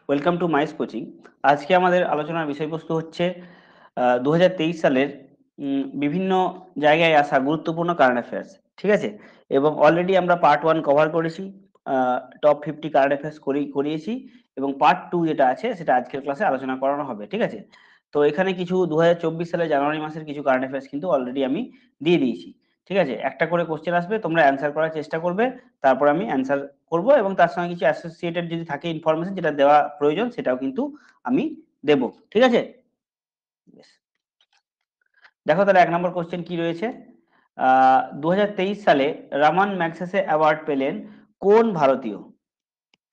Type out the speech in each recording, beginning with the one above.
Welcome to মাইস coaching. আজকে আমাদের আলোচনার বিষয়বস্তু হচ্ছে 2023 সালের বিভিন্ন জায়গায় আসা গুরুত্বপূর্ণ কারেন্ট অ্যাফেয়ার্স। ঠিক আছে? এবং অলরেডি আমরা পার্ট 1 কভার করেছি। টপ 50 কারেন্ট অ্যাফেয়ার্স করিয়েছি এবং পার্ট 2 যেটা আছে সেটা আজকের ক্লাসে আলোচনা করানো হবে। ঠিক আছে? তো এখানে কিছু 2024 সালের জানুয়ারি মাসের কিছু কারেন্ট অ্যাফেয়ার্স কিন্তু অলরেডি আমি দিয়ে দিয়েছি। ঠিক আছে? একটা করে কোয়েশ্চেন আসবে, তোমরা অ্যান্সার করার চেষ্টা করবে। তারপর আমি অ্যান্সার করব এবং তার সঙ্গে কিছু অ্যাসোসিয়েটেড যদি থাকে ইনফরমেশন যেটা দেওয়া প্রয়োজন সেটাও কিন্তু আমি দেব। ঠিক আছে? বেশ। দেখো তাহলে 1 নম্বর কোশ্চেন কি রয়েছে? 2023 সালে রামান ম্যাগসেসে অ্যাওয়ার্ড পেলেন কোন ভারতীয়?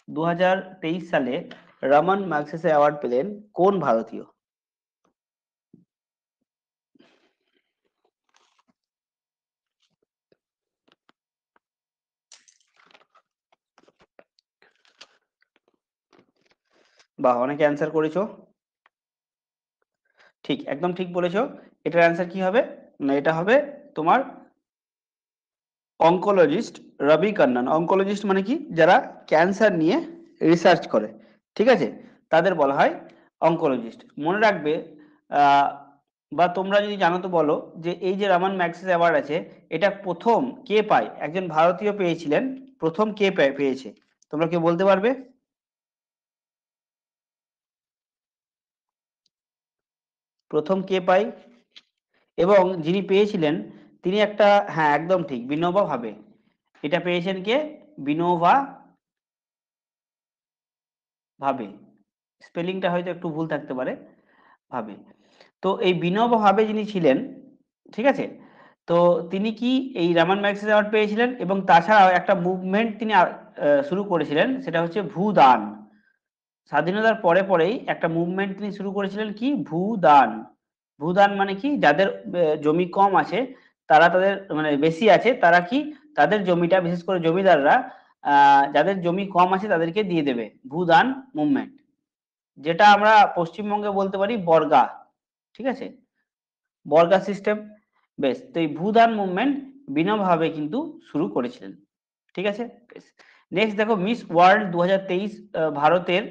2023 সালে রামান ম্যাগসেসে অ্যাওয়ার্ড পেলেন কোন ভারতীয়? বাহ, অনেকে অ্যান্সার করেছো। ঠিক, একদম ঠিক বলেছো। এটার অ্যান্সার কি হবে? না, এটা হবে তোমার অঙ্কোলজিস্ট রবি কান্নান। অঙ্কোলজিস্ট মানে কি? যারা ক্যান্সার নিয়ে রিসার্চ করে। ঠিক আছে? তাদের বলা হয় অঙ্কোলজিস্ট। মনে রাখবে, আহ, বা তোমরা যদি জানো তো বলো, যে এই যে রামান ম্যাগসেসে অ্যাওয়ার্ড আছে, এটা প্রথম কে পায়? একজন ভারতীয় পেয়েছিলেন। প্রথম কে পেয়েছে? তোমরা কেউ বলতে পারবে? প্রথম কে পায়? এবং যিনি পেয়েছিলেন তিনি একটা, হ্যাঁ একদম ঠিক, বিনোবা ভাবে। এটা পেয়েছেন কে? বিনোবা ভাবে। স্পেলিংটা হয়তো একটু ভুল থাকতে পারে, ভাবে। তো এই বিনোবা ভাবে যিনি ছিলেন, ঠিক আছে, তো তিনি কি এই রামান ম্যাগসেসে অ্যাওয়ার্ড পেয়েছিলেন এবং তাছাড়াও একটা মুভমেন্ট তিনি শুরু করেছিলেন, সেটা হচ্ছে ভূদান। স্বাধীনতার পরে পরেই একটা মুভমেন্ট তিনি শুরু করেছিলেন, কি? ভূদান। ভূদান মানে কি? যাদের জমি কম আছে, তারা তাদের মানে বেশি আছে, তারা কি তাদের জমিটা, বিশেষ করে জমিদাররা যাদের জমি কম আছে তাদেরকে দিয়ে দেবে। ভূদান মুভমেন্ট, যেটা আমরা পশ্চিমবঙ্গে বলতে পারি বর্গা। ঠিক আছে? বর্গা সিস্টেম। বেশ, তো এই ভূদান মুভমেন্ট বিনমভাবে কিন্তু শুরু করেছিলেন। ঠিক আছে? বেশ। নেক্সট দেখো, মিস ওয়ার্ল্ড 2023 ভারতের,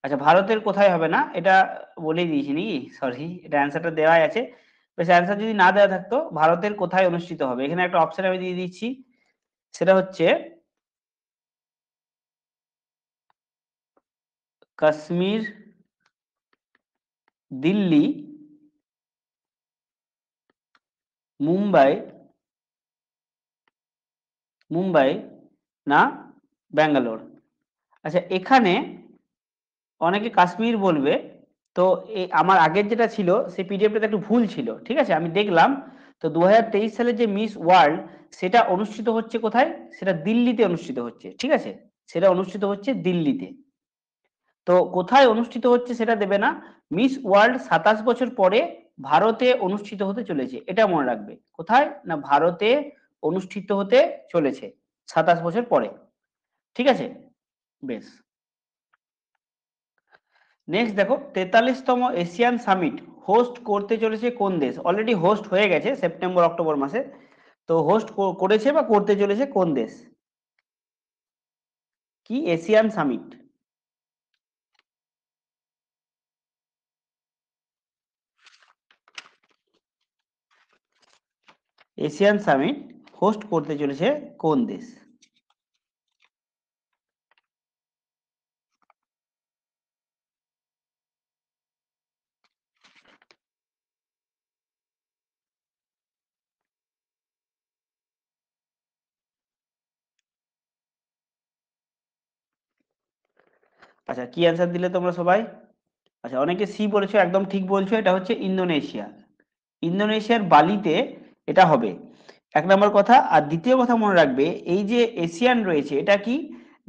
আচ্ছা ভারতের কোথায় হবে না এটা বলেই দিয়েছি নাকি? সরি, এটা অ্যান্সারটা দেওয়াই আছে। বেশ, অ্যান্সার যদি না দেওয়া থাকতো, ভারতের কোথায় অনুষ্ঠিত হবে, এখানে একটা অপশন আমি দিয়ে দিচ্ছি। সেটা হচ্ছে কাশ্মীর, দিল্লি, মুম্বাই, মুম্বাই না ব্যাঙ্গালোর। আচ্ছা, এখানে অনেকে কাশ্মীর বলবে। তো আমার আগের যেটা ছিল সেই পিডিএফটাতে একটু ভুল ছিল। ঠিক আছে, আমি দেখলাম। তো 2023 সালে যে মিস ওয়ার্ল্ড, সেটা অনুষ্ঠিত হচ্ছে কোথায়? সেটা দিল্লিতে অনুষ্ঠিত হচ্ছে। ঠিক আছে? সেটা অনুষ্ঠিত হচ্ছে দিল্লিতে। তো কোথায় অনুষ্ঠিত হচ্ছে সেটা দেবে না। মিস ওয়ার্ল্ড 27 বছর পরে ভারতে অনুষ্ঠিত হতে চলেছে, এটা মনে রাখবে। কোথায় না? ভারতে অনুষ্ঠিত হতে চলেছে 27 বছর পরে। ঠিক আছে? বেশ। নেক্সট দেখো, 43তম এশিয়ান সামিট হোস্ট করতে চলেছে কোন দেশ? অলরেডি হোস্ট হয়ে গেছে সেপ্টেম্বর অক্টোবর মাসে। তো হোস্ট করেছে বা করতে চলেছে কোন দেশ? কি Asian summit? Asian summit host করতে চলেছে কোন দেশ? আচ্ছা, কি অ্যান্সার দিলে তোমরা সবাই? আচ্ছা, অনেকে সি বলেছো, একদম ঠিক বলছো, এটা হচ্ছে ইন্দোনেশিয়া। ইন্দোনেশিয়ার বালিতে এটা হবে, 1 নম্বর কথা। আর দ্বিতীয় কথা মনে রাখবে, এই যে এশিয়ান রয়েছে, এটা কি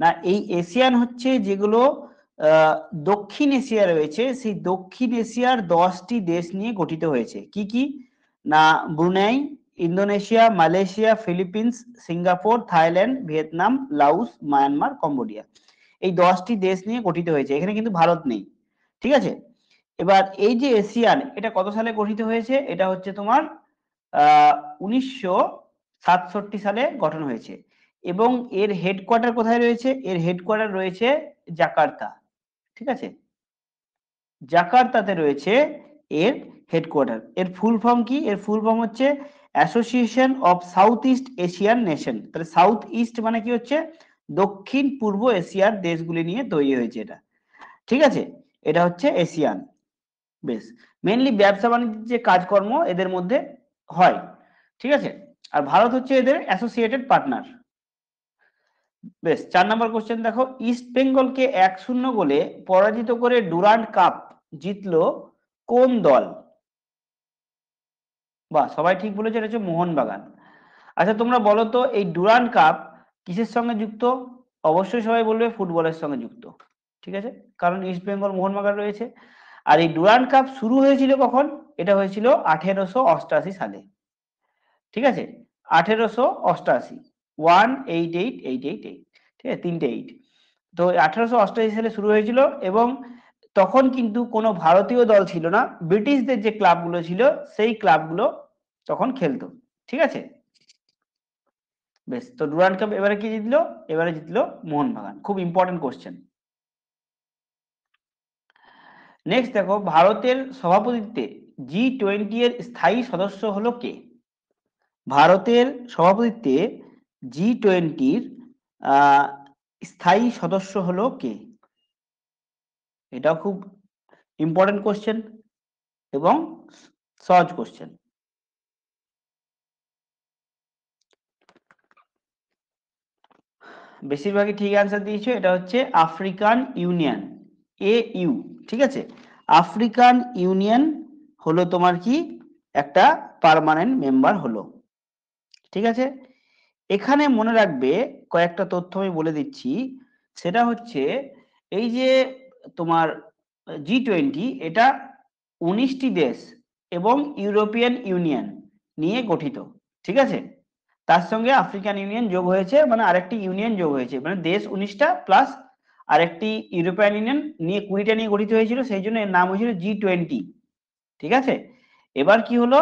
না, এই এশিয়ান হচ্ছে যেগুলো আহ, দক্ষিণ এশিয়া রয়েছে, সেই দক্ষিণ এশিয়ার 10টি দেশ নিয়ে গঠিত হয়েছে। কি কি না? Brunei, Indonesia, Malaysia, Philippines, Singapore, Thailand, Vietnam, Laos, Myanmar, Cambodia. এই 10টি দেশ নিয়ে গঠিত হয়েছে, এখানে কিন্তু ভারত নেই। ঠিক আছে? এবার এই যে এশিয়ান, এটা কত সালে গঠিত হয়েছে? এটা হচ্ছে তোমার 1967 সালে গঠন হয়েছে। এবং এর হেডকোয়ার্টার কোথায় রয়েছে? এর হেডকোয়ার্টার রয়েছে জাকার্তা। ঠিক আছে? জাকার্তাতে রয়েছে এর হেডকোয়ার্টার। এর ফুল ফর্ম কি? এর ফুল ফর্ম হচ্ছে association of south east Asian nation. তাহলে সাউথ ইস্ট মানে কি হচ্ছে? দক্ষিণ পূর্ব এশিয়ার দেশগুলি নিয়ে তৈরি হয়েছে এটা। ঠিক আছে, এটা হচ্ছে এশিয়ান। বেশ, মেনলি ব্যবসা বাণিজ্যের যে কাজকর্ম এদের মধ্যে হয়। ঠিক আছে, আর ভারত হচ্ছে এদের অ্যাসোসিয়েটেড পার্টনার। বেশ, 4 নম্বর কোশ্চেন দেখো, ইস্ট বেঙ্গলকে 1-0 গোলে পরাজিত করে ডুরান্ড কাপ জিতলো কোন দল? বাহ, সবাই ঠিক বলেছে, এটা হচ্ছে মোহনবাগান। আচ্ছা তোমরা বলো তো, এই ডুরান্ড কাপ কিসের সঙ্গে যুক্ত? অবশ্যই সবাই বলবে ফুটবলের সঙ্গে যুক্ত। ঠিক আছে, কারণ ইস্ট বেঙ্গল মোহনবাগান রয়েছে। আর এই ডুরান্ড কাপ শুরু হয়েছিল কখন? এটা হয়েছিল 1888 সালে। ঠিক আছে, 1888, 188888, ঠিক আছে, 3টে 8। তো 1888 সালে শুরু হয়েছিল, এবং তখন কিন্তু কোনো ভারতীয় দল ছিল না, ব্রিটিশদের যে ক্লাবগুলো ছিল সেই ক্লাবগুলো তখন খেলতো। ঠিক আছে, বেশ, তো ডুরান্ড কাপ এবারে কি জিতলো? এবারে জিতলো মোহনবাগান। খুব ইম্পর্টেন্ট কোশ্চেন। নেক্সট দেখো, ভারতের সভাপতিত্বে G20 এর স্থায়ী সদস্য হলো কে? ভারতের সভাপতিত্বে G20-র স্থায়ী সদস্য হলো কে? এটাও খুব ইম্পর্টেন্ট কোশ্চেন এবং সহজ কোশ্চেন। বেশিরভাগই ঠিক অ্যান্সার দিয়েছো, এটা হচ্ছে আফ্রিকান ইউনিয়ন, AU। ঠিক আছে, আফ্রিকান ইউনিয়ন হলো তোমার কি একটা পার্মানেন্ট মেম্বার হলো। ঠিক আছে, এখানে মনে রাখবে কয়েকটা তথ্য আমি বলে দিচ্ছি। সেটা হচ্ছে এই যে তোমার G20, এটা 19টি দেশ এবং ইউরোপিয়ান ইউনিয়ন নিয়ে গঠিত। ঠিক আছে, তার সঙ্গে আফ্রিকান ইউনিয়ন যোগ হয়েছে, মানে আরেকটি ইউনিয়ন যোগ হয়েছে, মানে দেশ 19টা প্লাস আরেকটি ইউরোপিয়ান ইউনিয়ন নিয়ে 20টা নিয়ে গঠিত হয়েছিল, সেই জন্য এর নাম হয়েছিল G20। ঠিক আছে, এবার কি হলো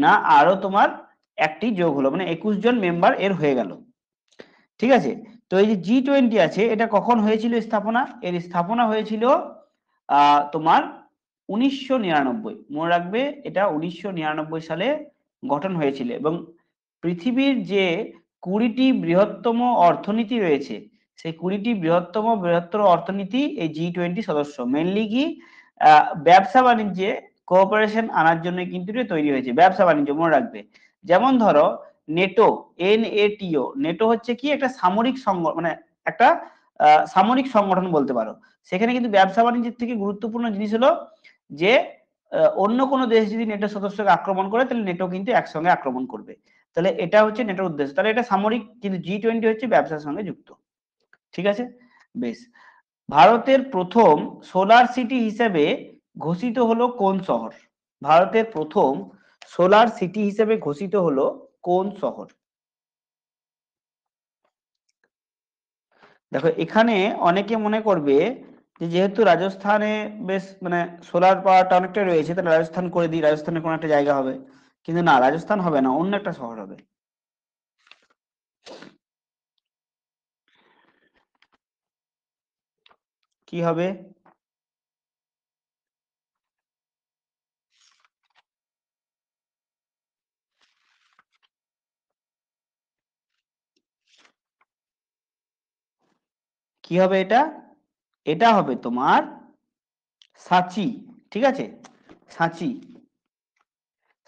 না, আরো তোমার একটি যোগ হলো, মানে 21 জন মেম্বার এর হয়ে গেল। ঠিক আছে, তো এই যে G20 আছে, এটা কখন হয়েছিল স্থাপনা? এর স্থাপনা হয়েছিল তোমার 1999, মনে রাখবে, এটা 1999 সালে গঠন হয়েছিল। এবং পৃথিবীর যে 20টি বৃহত্তম অর্থনীতি রয়েছে, সেই 20টি বৃহত্তর অর্থনীতি এই G20 সদস্য। মেনলি কি ব্যবসা বাণিজ্যে কোঅপারেশন আনার জন্য কিন্তু এটা তৈরি হয়েছে, ব্যবসা বাণিজ্য মনে রাখবে। যেমন ধরো নেটো, NATO, নেটো হচ্ছে কি একটা সামরিক মানে একটা সামরিক সংগঠন বলতে পারো। সেখানে কিন্তু ব্যবসা বাণিজ্যের থেকে গুরুত্বপূর্ণ জিনিস হলো যে অন্য কোনো দেশ যদি নেটো সদস্যকে আক্রমণ করে, তাহলে নেটো কিন্তু একসঙ্গে আক্রমণ করবে। তাহলে এটা হচ্ছে নেটোর উদ্দেশ্য। তাহলে এটা সামরিক, কিন্তু G20 হচ্ছে ব্যবসার সঙ্গে যুক্ত। ঠিক আছে, বেশ, ভারতের প্রথম সোলার সিটি হিসেবে ঘোষিত হলো কোন শহর? ভারতের প্রথম সোলার সিটি হিসেবে ঘোষিত হলো কোন শহর? দেখো, এখানে অনেকে মনে করবে যে যেহেতু রাজস্থানে বেশ মানে সোলার পাওয়ারটা অনেকটা রয়েছে, তাহলে রাজস্থান করে দিই, রাজস্থানের কোনো একটা জায়গা হবে। কিন্তু না, রাজস্থান হবে না, অন্য একটা শহর হবে। কি হবে? কি হবে এটা? এটা হবে তোমার সাঁচি। ঠিক আছে, সাঁচি।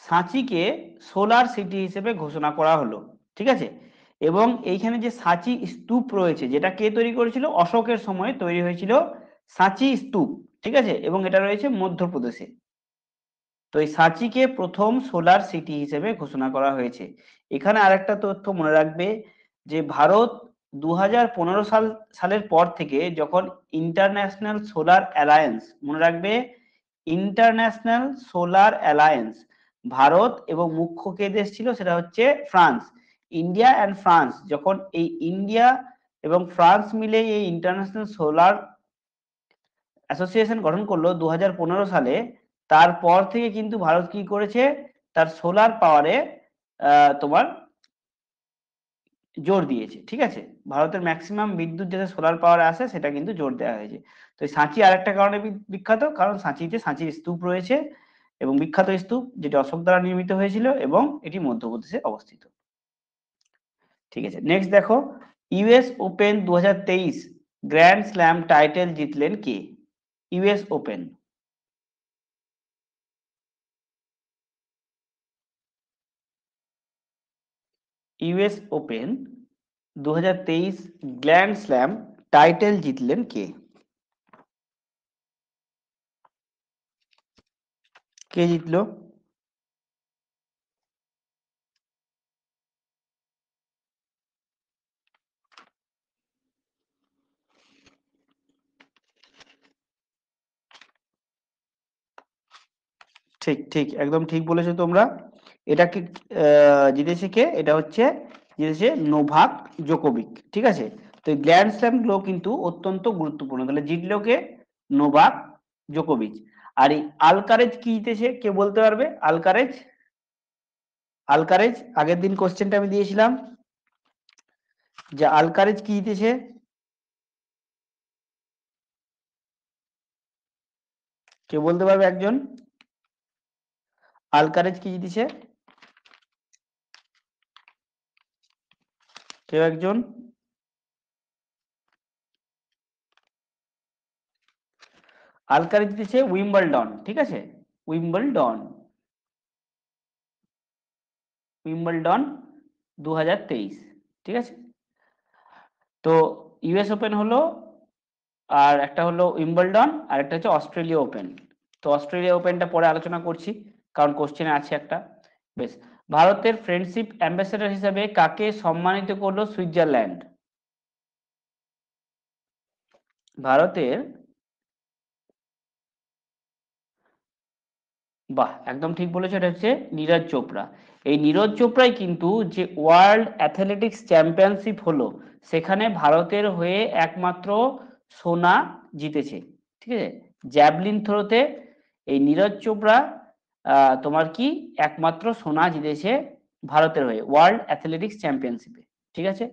সাঁচিকে সোলার সিটি হিসেবে ঘোষণা করা হলো। ঠিক আছে, এবং এইখানে যে সাঁচি স্তূপ রয়েছে, যেটা কে তৈরি করেছিল? অশোকের সময় তৈরি হয়েছিল সাঁচি স্তূপ। ঠিক আছে, এবং এটা রয়েছে মধ্যপ্রদেশে। তো এই সাঁচিকে প্রথম সোলার সিটি হিসেবে ঘোষণা করা হয়েছে। এখানে আরেকটা তথ্য মনে রাখবে যে ভারত 2015 সালের পর থেকে যখন ইন্টারন্যাশনাল সোলার অ্যালায়েন্স, মনে রাখবে, ইন্টারন্যাশনাল সোলার অ্যালায়েন্স, ভারত এবং মুখ্য কে দেশ ছিল? সেটা হচ্ছে ফ্রান্স। ইন্ডিয়া অ্যান্ড ফ্রান্স, যখন এই ইন্ডিয়া এবং ফ্রান্স মিলে এই ইন্টারন্যাশনাল সোলার অ্যাসোসিয়েশন গঠন করলো 2015 সালে, তারপর থেকে কিন্তু ভারত কি করেছে? তার সোলার পাওয়ারে তোমার জোর দিয়েছে, ঠিক আছে? ভারতের ম্যাক্সিমাম বিদ্যুৎ যাতে সোলার পাওয়ারে আসে সেটা কিন্তু জোর দেওয়া হয়েছে। তো এই সাঁচি আরেকটা কারণে বিখ্যাত, কারণ সাঁচিতে সাঁচির স্তূপ রয়েছে এবং বিখ্যাত স্তূপ যেটি অশোক দ্বারা নির্মিত হয়েছিল এবং এটি মধ্যপ্রদেশে অবস্থিত। ঠিক আছে, নেক্সট দেখো, US open 2023 grand slam title জিতলেন কে? US open, US open 2023 grand slam title জিতলেন কে? কে জিতলো? ঠিক ঠিক একদম ঠিক বলেছো তোমরা। এটাকে জিতেছে কে? এটা হচ্ছে জিতেছে নোভাক জোকোভিক, ঠিক আছে? তো এই গ্র্যান্ড স্ল্যাম গুলো কিন্তু অত্যন্ত গুরুত্বপূর্ণ। তাহলে জিতলো কে? নোভাক জোকোভিচ। আর এই আলকারেজ কি জিতেছে, কে বলতে পারবে? আলকারেজ, আলকারেজ আগের দিন কোশ্চেনটা আমি দিয়েছিলাম যে আলকারেজ কি জিতেছে, কে বলতে পারবে একজন? আলকারেজ কি জিতেছে, কেউ একজন? আলকারেজ জিতেছে উইম্বলডন, ঠিক আছে? উইম্বলডন, উইম্বলডন 2023, ঠিক আছে? তো ইউএস ওপেন হলো, আর একটা হলো উইম্বলডন, আর একটা হচ্ছে অস্ট্রেলিয়া ওপেন। তো অস্ট্রেলিয়া ওপেনটা পরে আলোচনা করছি, কারণ কোশ্চেনে আছে একটা। বেশ, ভারতের ফ্রেন্ডশিপ অ্যাম্বাসেডর হিসেবে কাকে সম্মানিত করলো সুইজারল্যান্ড? ভারতের, বাহ একদম ঠিক বলেছো, এটা হচ্ছে নীরজ চোপড়া। এই নীরজ চোপড়াই কিন্তু যে ওয়ার্ল্ড অ্যাথলেটিক্স চ্যাম্পিয়নশিপ হলো সেখানে ভারতের হয়ে একমাত্র সোনা জিতেছে, ঠিক আছে? জ্যাভলিন থ্রোতে এই নীরজ চোপড়া তোমার কি একমাত্র সোনা জিতেছে ভারতের হয়ে ওয়ার্ল্ড অ্যাথলেটিক্স চ্যাম্পিয়নশিপে, ঠিক আছে?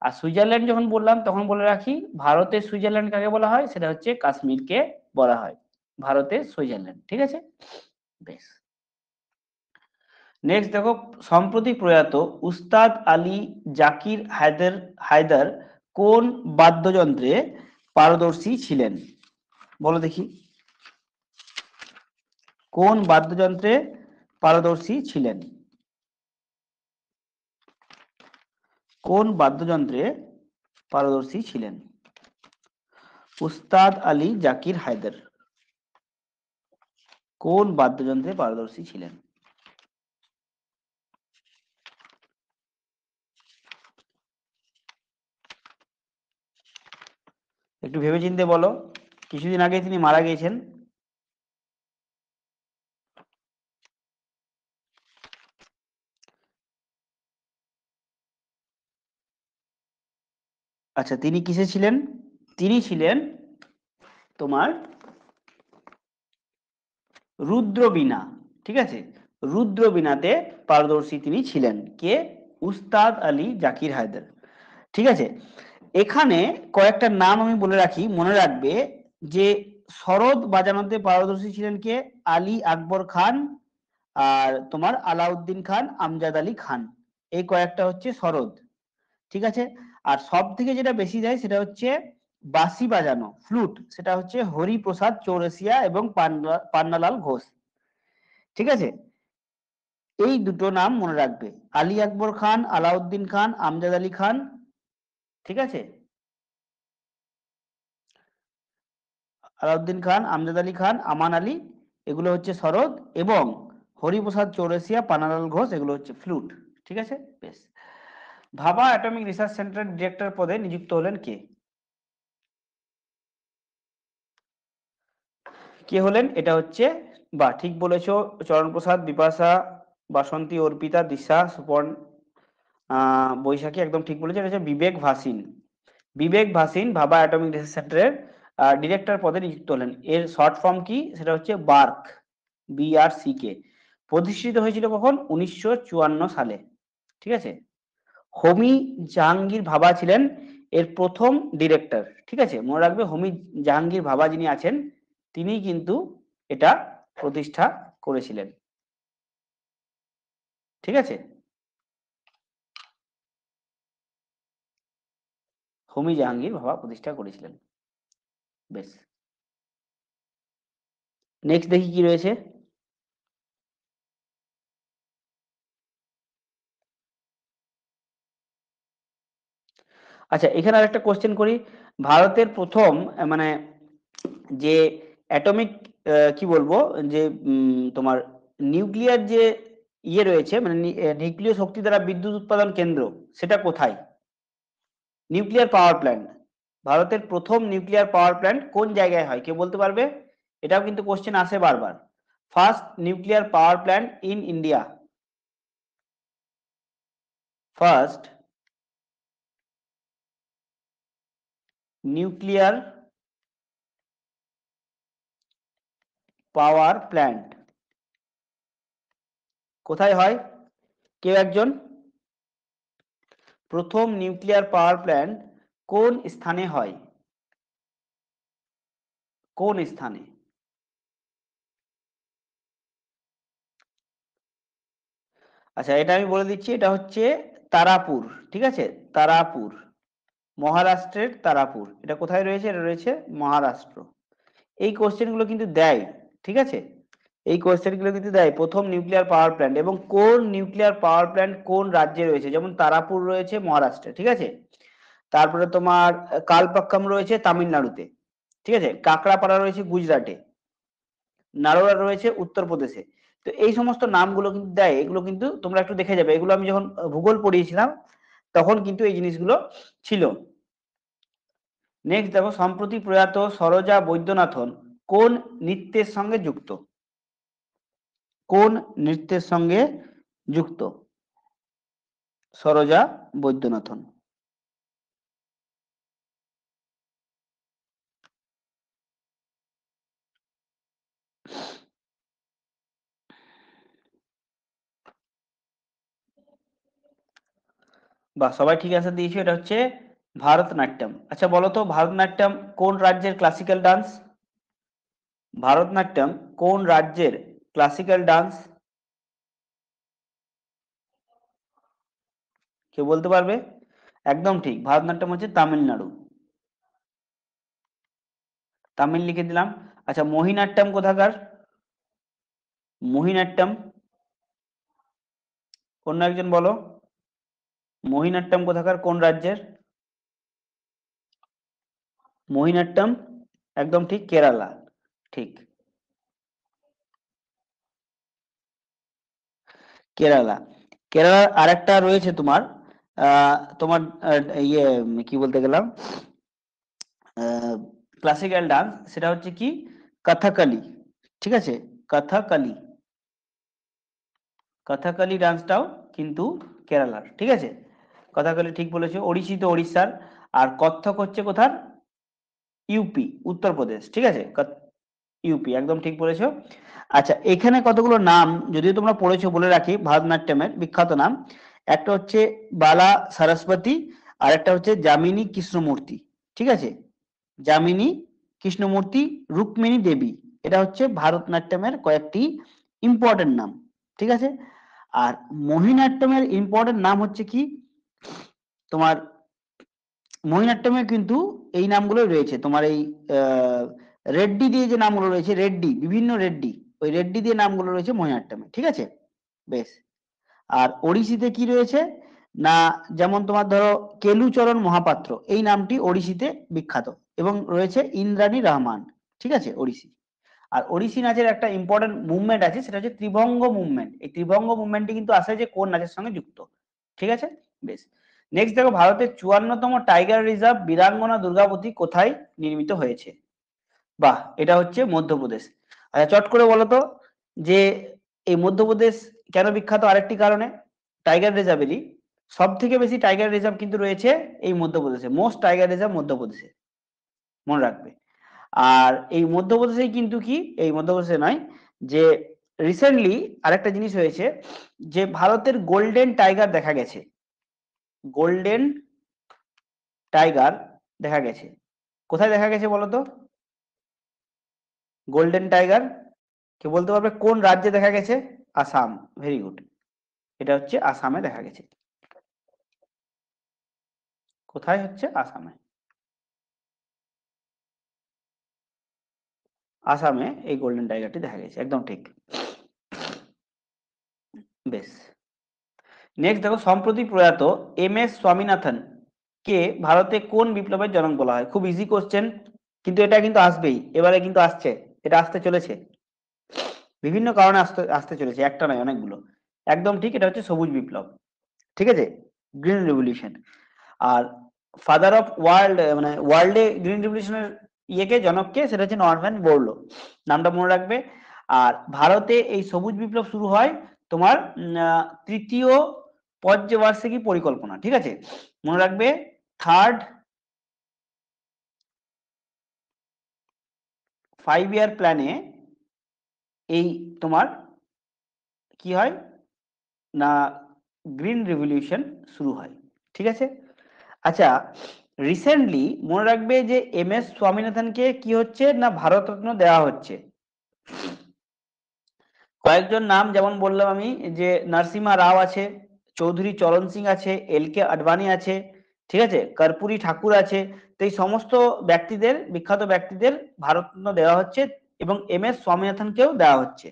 আর সুইজারল্যান্ড যখন বললাম তখন বলে রাখি, ভারতের সুইজারল্যান্ড কাকে বলা হয়? সেটা হচ্ছে কাশ্মীরকে বলা হয় ভারতের সুইজারল্যান্ড, ঠিক আছে? বেশ, নেক্সট দেখো, সম্প্রতি প্রয়াত উস্তাদ আলী জাকির হায়দার হায়দার কোন বাদ্যযন্ত্রে পারদর্শী ছিলেন? বলো দেখি, কোন বাদ্যযন্ত্রে পারদর্শী ছিলেন? কোন বাদ্যযন্ত্রে পারদর্শী ছিলেন উস্তাদ আলী জাকির হায়দার? কোন বাদ্যযন্ত্রে পারদর্শী ছিলেন? একটু ভেবেচিন্তে বলো, কিছুদিন আগে তিনি মারা গিয়েছেন। আচ্ছা, তিনি কিসে ছিলেন? তিনি ছিলেন তোমার রুদ্রবীণা, ঠিক আছে? রুদ্রবীণাতে পারদর্শী তিনি ছিলেন কে? উস্তাদ আলী জাকির হায়দার, ঠিক আছে? এখানে কয়েকটা নাম আমি বলে রাখি, মনে রাখবে যে সরোদ বাজানোতে পারদর্শী ছিলেন কে? আলী আকবর খান, আর তোমার আলাউদ্দিন খান, আমজাদ আলী খান, এই কয়েকটা হচ্ছে সরোদ, ঠিক আছে? আর সব থেকে যেটা বেশি যায় সেটা হচ্ছে বাঁশি বাজানো, ফ্লুট, সেটা হচ্ছে হরিপ্রসাদ চৌরসিয়া এবং পান্নালাল ঘোষ, ঠিক আছে? এই দুটো নাম মনে রাখবে, আলী আকবর খান, আলাউদ্দিন খান, আমজাদ আলী খান, ঠিক আছে? আলাউদ্দিন খান, আমজাদ আলী খান, আমান আলী, এগুলো হচ্ছে সরোদ, এবং হরিপ্রসাদ চৌরসিয়া, পান্নালাল ঘোষ, এগুলো হচ্ছে ফ্লুট, ঠিক আছে? বেশ, ভাবা অ্যাটমিক রিসার্চ সেন্টার ডিরেক্টর পদে নিযুক্ত হলেন কে? কে হলেন? এটা হচ্ছে, বা ঠিক বলেছো, চরণপ্রসাদ, বিপাশা, বাসন্তী, অর্পিতা, দিশা, সুপর্ণ, বৈশাখী, একদম ঠিক বলেছে, এটা হচ্ছে বিবেক ভাসিন। বিবেক ভাসিন ভাবা অ্যাটমিক রিসার্চ সেন্টারের ডিরেক্টর পদে নিযুক্ত হলেন। এর শর্ট ফর্ম কি? সেটা হচ্ছে বার্ক, BRCK। প্রতিষ্ঠিত হয়েছিল কখন? 1954 সালে, ঠিক আছে? হোমি জাহাঙ্গীর ভাবা ছিলেন এর প্রথম ডিরেক্টর। ঠিক আছে, মনে রাখবে হোমি জাহাঙ্গীর ভাবা যিনি আছেন তিনি কিন্তু এটা প্রতিষ্ঠা করেছিলেন। ঠিক আছে, হোমি জাহাঙ্গীর ভাবা প্রতিষ্ঠা করেছিলেন। বেশ, নেক্সট দেখি কি রয়েছে। আচ্ছা, এখানে আরেকটা কোশ্চেন করি। ভারতের প্রথম মানে যে অ্যাটমিক কি বলবো যে তোমার নিউক্লিয়ার যে ইয়ে রয়েছে মানে নিউক্লিয় শক্তি দ্বারা বিদ্যুৎ উৎপাদন কেন্দ্র সেটা কোথায়? নিউক্লিয়ার পাওয়ার প্ল্যান্ট, ভারতের প্রথম নিউক্লিয়ার পাওয়ার প্ল্যান্ট কোন জায়গায় হয়, কেউ বলতে পারবে? এটাও কিন্তু কোশ্চেন আসে বারবার। First nuclear power plant in India, first nuclear power plant কোথায় হয়? কেউ একজন? প্রথম নিউক্লিয়ার পাওয়ার প্ল্যান্ট কোন স্থানে হয়? কোন স্থানে? আচ্ছা, এটা আমি বলে দিচ্ছি, এটা হচ্ছে তারাপুর। ঠিক আছে, তারাপুর, মহারাষ্ট্রের তারাপুর। এটা কোথায় রয়েছে? এটা রয়েছে মহারাষ্ট্র। এই কোশ্চেনগুলো কিন্তু দেয়। ঠিক আছে, এই কোশ্চেনগুলো কিন্তু দেয় প্রথম নিউক্লিয়ার পাওয়ার প্ল্যান্ট এবং কোন নিউক্লিয়ার পাওয়ার প্ল্যান্ট কোন রাজ্যে রয়েছে, যেমন তারাপুর রয়েছে মহারাষ্ট্রে। ঠিক আছে, তারপরে তোমার কালপাক্কাম রয়েছে তামিলনাড়ুতে। ঠিক আছে, কাকড়াপাড়া রয়েছে গুজরাটে, নারোয়া রয়েছে উত্তরপ্রদেশে। তো এই সমস্ত নামগুলো কিন্তু দেয়, এগুলো কিন্তু তোমরা একটু দেখে যাবে, এগুলো আমি যখন ভূগোল পড়িয়েছিলাম তখন কিন্তু এই জিনিসগুলো ছিল। নেক্সট দেখো, সম্প্রতি প্রয়াত সরোজা বৈদ্যনাথন কোন নৃত্যের সঙ্গে যুক্ত? কোন নৃত্যের সঙ্গে যুক্ত সরোজা বৈদ্যনাথন? বা সবাই ঠিক অ্যান্সার দিয়েছো, এটা হচ্ছে ভারতনাট্যম। আচ্ছা বলো তো, ভারতনাট্যম কোন রাজ্যের ক্লাসিক্যাল ডান্স? ভারতনাট্যম কোন রাজ্যের ক্লাসিক্যাল ডান্স? কেউ বলতে পারবে? একদম ঠিক, ভারতনাট্যম হচ্ছে তামিলনাড়ু। তামিল লিখে দিলাম। আচ্ছা, মোহিনাট্যম কোথাকার? মোহিনাট্যম, অন্য একজন বলো, মোহিনাট্যম কোথাকার, কোন রাজ্যের? মোহিনাট্যম একদম ঠিক, কেরালা। ঠিক, কেরালা। কেরালার আরেকটা রয়েছে তোমার তোমার ইয়ে কি বলতে গেলাম ক্লাসিক্যাল ডান্স, সেটা হচ্ছে কি কথাকলি। ঠিক আছে, কথাকলি, কথাকলি ডান্সটাও কিন্তু কেরালার। ঠিক আছে, কথাকলি ঠিক বলেছো। ওড়িশি তো ওড়িশার, আর কত্থক হচ্ছে কোথার? ইউপি, উত্তরপ্রদেশ। ঠিক আছে, ইউপি একদম ঠিক বলেছো। আচ্ছা, এখানে কতগুলো নাম যদিও তোমরা পড়েছো বলে রাখি ভারতনাট্যমের বিখ্যাত নাম। একটা হচ্ছে বালা সরস্বতী, আর একটা হচ্ছে যামিনী কৃষ্ণমূর্তি। ঠিক আছে, যামিনী কৃষ্ণমূর্তি, রুক্মিণী দেবী, এটা হচ্ছে ভারতনাট্যমের কয়েকটি ইম্পর্টেন্ট নাম। ঠিক আছে, আর মোহিনীঅট্টমের ইম্পর্টেন্ট নাম হচ্ছে কি তোমার, মোহিনীঅট্টমে কিন্তু এই নামগুলো রয়েছে তোমার এই আহ, রেড্ডি দিয়ে যে নামগুলো রয়েছে, রেড্ডি, বিভিন্ন রেড্ডি, ওই রেড্ডি দিয়ে নামগুলো রয়েছে মোহিনীঅট্টমে। ঠিক আছে, বেশ। আর ওড়িশিতে কি রয়েছে না, যেমন তোমার ধরো কেলুচরণ মহাপাত্র, এই নামটি ওড়িশিতে বিখ্যাত, এবং রয়েছে ইন্দ্রাণী রহমান। ঠিক আছে, ওড়িশি। আর ওড়িশি নাচের একটা ইম্পর্টেন্ট মুভমেন্ট আছে, সেটা হচ্ছে ত্রিভঙ্গ মুভমেন্ট। এই ত্রিভঙ্গ মুভমেন্টটি কিন্তু আসে যে কোন নাচের সঙ্গে যুক্ত? ঠিক আছে, বেশ। নেক্সট দেখো, ভারতের 54তম টাইগার রিজার্ভ বীরাঙ্গনা দুর্গাবতী কোথায় নির্মিত হয়েছে? বাহ, এটা হচ্ছে মধ্যপ্রদেশ। আচ্ছা, চট করে বলো তো যে এই মধ্যপ্রদেশ কেন বিখ্যাত? আরেকটি কারণে, টাইগার রিজার্ভেরই সব থেকে বেশি টাইগার রিজার্ভ কিন্তু রয়েছে এই মধ্যপ্রদেশে, মোস্ট টাইগার রিজার্ভ মধ্যপ্রদেশে, মনে রাখবে। আর এই মধ্যপ্রদেশেই কিন্তু কি, এই মধ্যপ্রদেশে নয়, যে রিসেন্টলি আরেকটা জিনিস হয়েছে যে ভারতের গোল্ডেন টাইগার দেখা গেছে। গোল্ডেন টাইগার দেখা গেছে। কোথায় দেখা গেছে বলো তো? গোল্ডেন টাইগার কে বলতে পারবে কোন রাজ্যে দেখা গেছে? আসাম। Very good. এটা হচ্ছে আসামে দেখা গেছে। কোথায় হচ্ছে? আসামে। আসামে এই গোল্ডেন টাইগারটি দেখা গেছে, একদম ঠিক। বেশ। নেক্সট দেখো, সম্প্রতি প্রয়াত এম এস স্বামীনাথন কে ভারতে কোন বিপ্লবের জনক বলা হয়? খুব ইজি কোশ্চেন, কিন্তু এটা কিন্তু আসবেই, এবারে কিন্তু আসছে, এটা আসতে চলেছে, বিভিন্ন কারণে আসতে আসতে চলেছে, একটা নয় অনেকগুলো। একদম ঠিক, এটা হচ্ছে সবুজ বিপ্লব। ঠিক আছে, গ্রিন রেভলিউশন। আর ফাদার অফ ওয়ার্ল্ড, মানে ওয়ার্ল্ডে গ্রিন রেভলিউশনের ইয়েকে, জনককে, সেটা হচ্ছে নরম্যান বোরলো, নামটা মনে রাখবে। আর ভারতে এই সবুজ বিপ্লব শুরু হয় তোমার তৃতীয় পঞ্চবার্ষিকী পরিকল্পনা, ঠিক আছে, মনে রাখবে, থার্ড 5 ইয়ার প্ল্যানে এই তোমার কি হয় না, গ্রিন রেভলিউশন শুরু হয়। ঠিক আছে। আচ্ছা, রিসেন্টলি মনে রাখবে যে এম এস স্বামীনাথনকে কি হচ্ছে না, ভারতরত্ন দেওয়া হচ্ছে। কয়েকজন নাম যেমন বললাম আমি, যে নরসিমহা রাও আছে, চৌধুরী চরণ সিং আছে, এল কে আডবাণী আছে, ঠিক আছে, কর্পূরী ঠাকুর আছে। তো এই সমস্ত ব্যক্তিদের, বিখ্যাত ব্যক্তিদের ভারতরত্ন দেওয়া হচ্ছে, এবং এম এস স্বামীনাথনকেও দেওয়া হচ্ছে।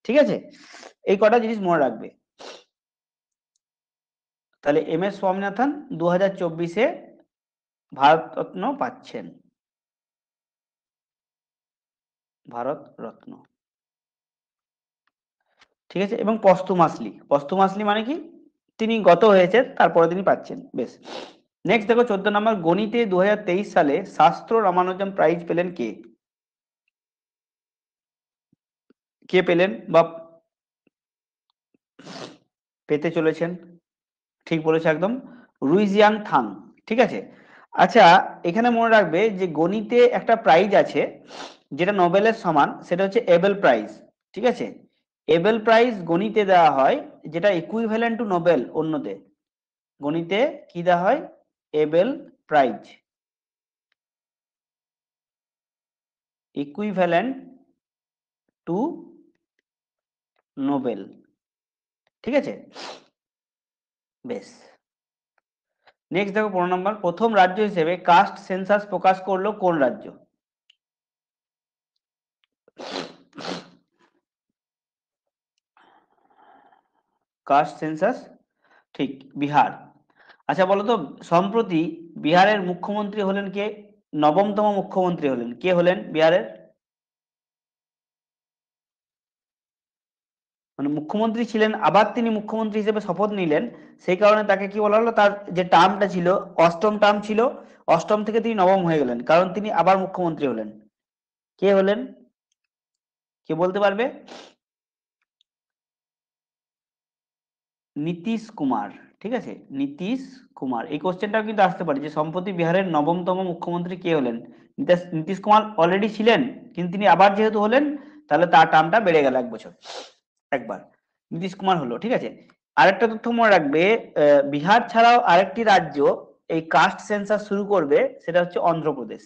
ঠিক আছে, এই কটা জিনিস মনে রাখবে। তাহলে এম এস স্বামীনাথন 2024-এ ভারতরত্ন পাচ্ছেন, ভারত রত্ন। ঠিক আছে, এবং পস্তুমাসলি, পস্তুমাসলি মানে কি, তিনি গত হয়েছে তারপরে তিনি পাচ্ছেন। বেশ। নেক্সট দেখো 14 নম্বর, গণিতে 2023 সালে শাস্ত্র রামানুজম প্রাইজ পেলেন কে? কে পেলেন বা পেতে চলেছেন? ঠিক বলেছে একদম, রুইজিয়াং থাং। ঠিক আছে। আচ্ছা, এখানে মনে রাখবে যে গণিতে একটা প্রাইজ আছে যেটা নোবেলের সমান, সেটা হচ্ছে এবেল প্রাইজ। ঠিক আছে, এবেল প্রাইজ গণিতে দেওয়া হয়, যেটা ইকুইভ্যালেন্ট টু নোবেল অন্যতে। গণিতে কি দেওয়া হয়? Abel prize, equivalent to Nobel. ঠিক আছে, বেশ। নেক্সট দেখো 15 নম্বর, প্রথম রাজ্য হিসেবে কাস্ট সেন্সাস প্রকাশ করলো কোন রাজ্য? কাস্ট সেন্সাস, ঠিক, বিহার। আচ্ছা বলো তো, সম্প্রতি বিহারের মুখ্যমন্ত্রী হলেন কে? নবমতম মুখ্যমন্ত্রী হলেন কে, হলেন বিহারের? মানে মুখ্যমন্ত্রী ছিলেন, আবার তিনি মুখ্যমন্ত্রী হিসেবে শপথ নিলেন, সেই কারণে তাকে কি বলা হলো, তার যে টার্মটা ছিল, অষ্টম টার্ম ছিল, অষ্টম থেকে তিনি নবম হয়ে গেলেন, কারণ তিনি আবার মুখ্যমন্ত্রী হলেন। কে হলেন? কে বলতে পারবে? নীতিশ কুমার। ঠিক আছে, নীতিশ কুমার। এই কোশ্চেনটাও কিন্তু আসতে পারে, যে সম্প্রতি বিহারের নবমতম মুখ্যমন্ত্রী কে হলেন? নীতিশ কুমার অলরেডি ছিলেন, কিন্তু তিনি আবার যেহেতু হলেন, তাহলে তার টার্মটা বেড়ে গেল 1 বছর, একবার। নীতিশ কুমার হলো। ঠিক আছে। আরেকটা তথ্য মনে রাখবে, বিহার ছাড়াও আরেকটি রাজ্য এই কাস্ট সেন্সাস শুরু করবে, সেটা হচ্ছে অন্ধ্রপ্রদেশ।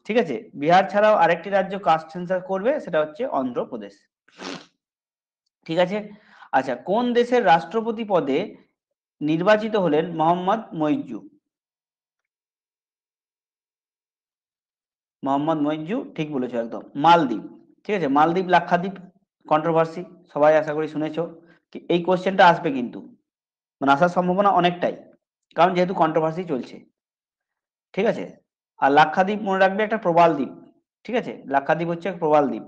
ঠিক আছে, বিহার ছাড়াও আরেকটি রাজ্য কাস্ট সেন্সাস করবে, সেটা হচ্ছে অন্ধ্রপ্রদেশ। ঠিক আছে। আচ্ছা, কোন দেশের রাষ্ট্রপতি পদে নির্বাচিত হলেন মোহাম্মদ মইজু? মোহাম্মদ মইজু, ঠিক বলেছো একদম, মালদ্বীপ। ঠিক আছে, মালদ্বীপ, লাক্ষাদ্বীপ, কন্ট্রোভার্সি, সবাই আশা করি শুনেছো। এই কোশ্চেনটা আসবে কিন্তু, মানে আসার সম্ভাবনা অনেকটাই, কারণ যেহেতু কন্ট্রোভার্সি চলছে। ঠিক আছে। আর লাক্ষাদ্বীপ মনে রাখবে একটা প্রবাল দ্বীপ। ঠিক আছে, লাক্ষাদ্বীপ হচ্ছে এক প্রবাল দ্বীপ।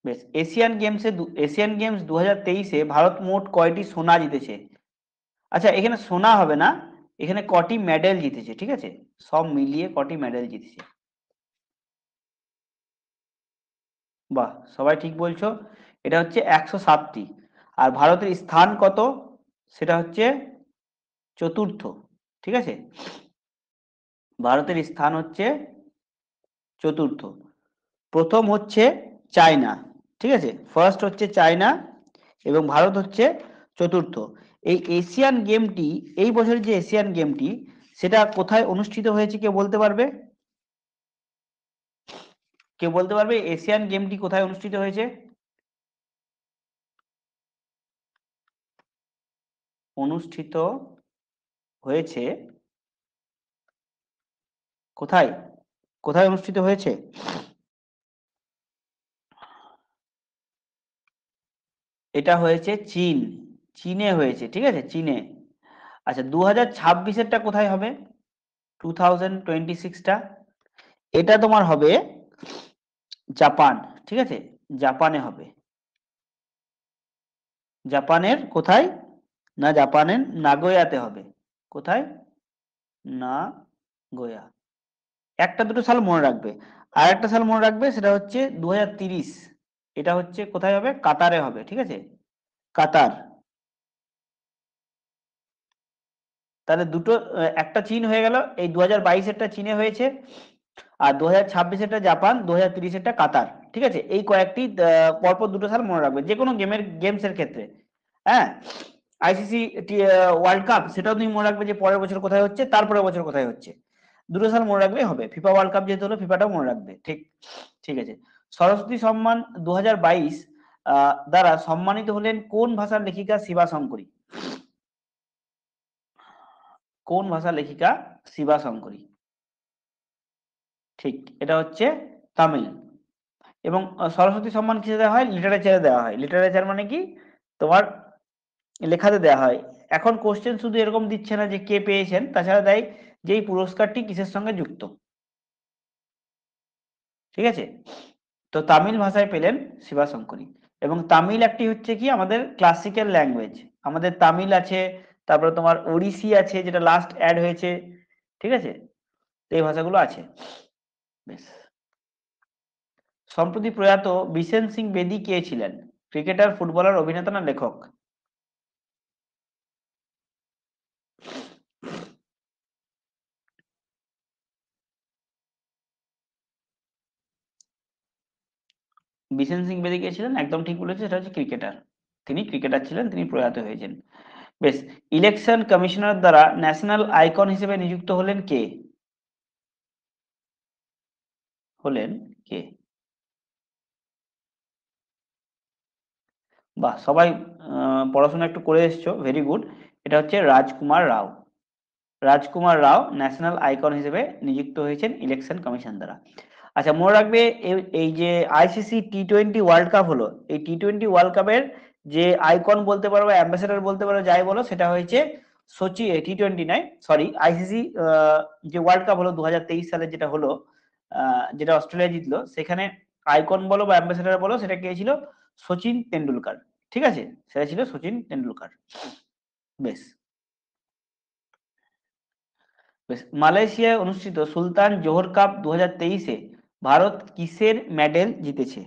বেশ। এশিয়ান গেমস 2023-এ ভারত মোট কয়টি সোনা জিতেছে? আচ্ছা, এখানে সোনা হবে না, এখানে কটি মেডেল জিতেছে। ঠিক আছে, সব মিলিয়ে কটি মেডেল জিতেছে? বাহ, সবাই ঠিক বলছো। এটা হচ্ছে 107টি। আর ভারতের স্থান কত? সেটা হচ্ছে চতুর্থ। ঠিক আছে, ভারতের স্থান হচ্ছে চতুর্থ। প্রথম হচ্ছে চায়না। ঠিক আছে, ফার্স্ট হচ্ছে চায়না, এবং ভারত হচ্ছে চতুর্থ। এই এশিয়ান গেমটি, এই বছরের যে এশিয়ান গেমটি, সেটা কোথায় অনুষ্ঠিত হয়েছে কেউ বলতে পারবে? কেউ বলতে পারবে এশিয়ান গেমটি কোথায় অনুষ্ঠিত হয়েছে? অনুষ্ঠিত হয়েছে কোথায়? কোথায় অনুষ্ঠিত হয়েছে? এটা হয়েছে চীন। চীনে হয়েছে, ঠিক আছে, চীনে। আচ্ছা, 2026-এরটা কোথায় হবে? 2026টা, এটা তোমার হবে জাপান, ঠিক আছে, জাপানে হবে। জাপানের কোথায়? না, জাপানের নাগোয়াতে হবে। কোথায়? নাগোয়া। একটা দুটো সাল মনে রাখবে। আর একটা সাল মনে রাখবে, সেটা হচ্ছে 2030। এটা হচ্ছে কোথায় হবে? কাতারে হবে, ঠিক আছে, কাতার। তাহলে দুটো, একটা চীন হয়ে গেল, এই 2022-এরটা চীনে হয়েছে, আর 2026-এরটা জাপান, 2030-এরটা কাতার, ঠিক আছে। এই কয়েকটি পরপর দুটো সাল মনে রাখবে যে কোনো গেমসের ক্ষেত্রে। হ্যাঁ, আইসিসি ওয়ার্ল্ড কাপ, সেটাও তুমি মনে রাখবে যে পরের বছর কোথায় হচ্ছে, তারপরের বছর কোথায় হচ্ছে। দুটো সাল মনে রাখলেই হবে। ফিফা ওয়ার্ল্ড কাপ যেহেতু হলো, ফিফাটাও মনে রাখবে, ঠিক। ঠিক আছে। সরস্বতী সম্মান 2022 দ্বারা সম্মানিত হলেন কোন ভাষার লেখিকা শিবা শঙ্করী? কোন ভাষার লেখিকা শিবা শঙ্করী? ঠিক, এটা হচ্ছে তামিল। এবং সরস্বতী সম্মান কিসে দেওয়া হয়? লিটারেচারে দেওয়া হয়। লিটারেচার মানে কি? তোমার লেখাতে দেওয়া হয়। এখন কোশ্চেন শুধু এরকম দিচ্ছে না যে কে পেয়েছেন, তাছাড়া দেয় যে এই পুরস্কারটি কিসের সঙ্গে যুক্ত, ঠিক আছে। তো তামিল ভাষায় পেলেন শিবা শঙ্করী। এবং তামিল একটি হচ্ছে কি আমাদের ক্লাসিক্যাল ল্যাঙ্গুয়েজ। আমাদের তামিল আছে, তারপরে তোমার ওড়িশি আছে, যেটা লাস্ট অ্যাড হয়েছে, ঠিক আছে। তো এই ভাষাগুলো আছে। বেশ। সম্প্রতি প্রয়াত বিশেন সিং বেদি কে ছিলেন? ক্রিকেটার, ফুটবলার, অভিনেতা না লেখক? বিশেন সিং বেদি কে ছিলেন? একদম ঠিক বলেছে, সেটা হচ্ছে ক্রিকেটার। তিনি ক্রিকেটার ছিলেন, তিনি প্রয়াত হয়েছেন। বেশ। ইলেকশন কমিশনার দ্বারা ন্যাশনাল আইকন হিসেবে নিযুক্ত হলেন কে? হলেন কে? বাহ, সবাই পড়াশোনা একটু করে এসছো, ভেরি গুড। এটা হচ্ছে রাজকুমার রাও। রাজকুমার রাও ন্যাশনাল আইকন হিসেবে নিযুক্ত হয়েছেন ইলেকশন কমিশন দ্বারা। আচ্ছা, মনে রাখবে, এই যে আইসিসি টি-20 ওয়ার্ল্ড কাপ হলো, এই টি-20 ওয়ার্ল্ড কাপের যে আইকন বলতে পারো, অ্যাম্বাসেডর বলতে পারো, যাই বলো, সেটা হয়েছে সচি। টি-20 নয়, সরি, আইসিসি যে ওয়ার্ল্ড কাপ হলো 2023 সালে, যেটা হলো, যেটা অস্ট্রেলিয়া জিতলো, সেখানে আইকন বলো বা অ্যাম্বাসেডর বলো, সেটা কে ছিল? সচিন তেন্ডুলকার, ঠিক আছে, সেটা ছিল সচিন তেন্ডুলকার। বেশ। বেশ। মালয়েশিয়ায় অনুষ্ঠিত সুলতান জোহর কাপ 2023-এ ভারত কিসের মেডেল জিতেছে?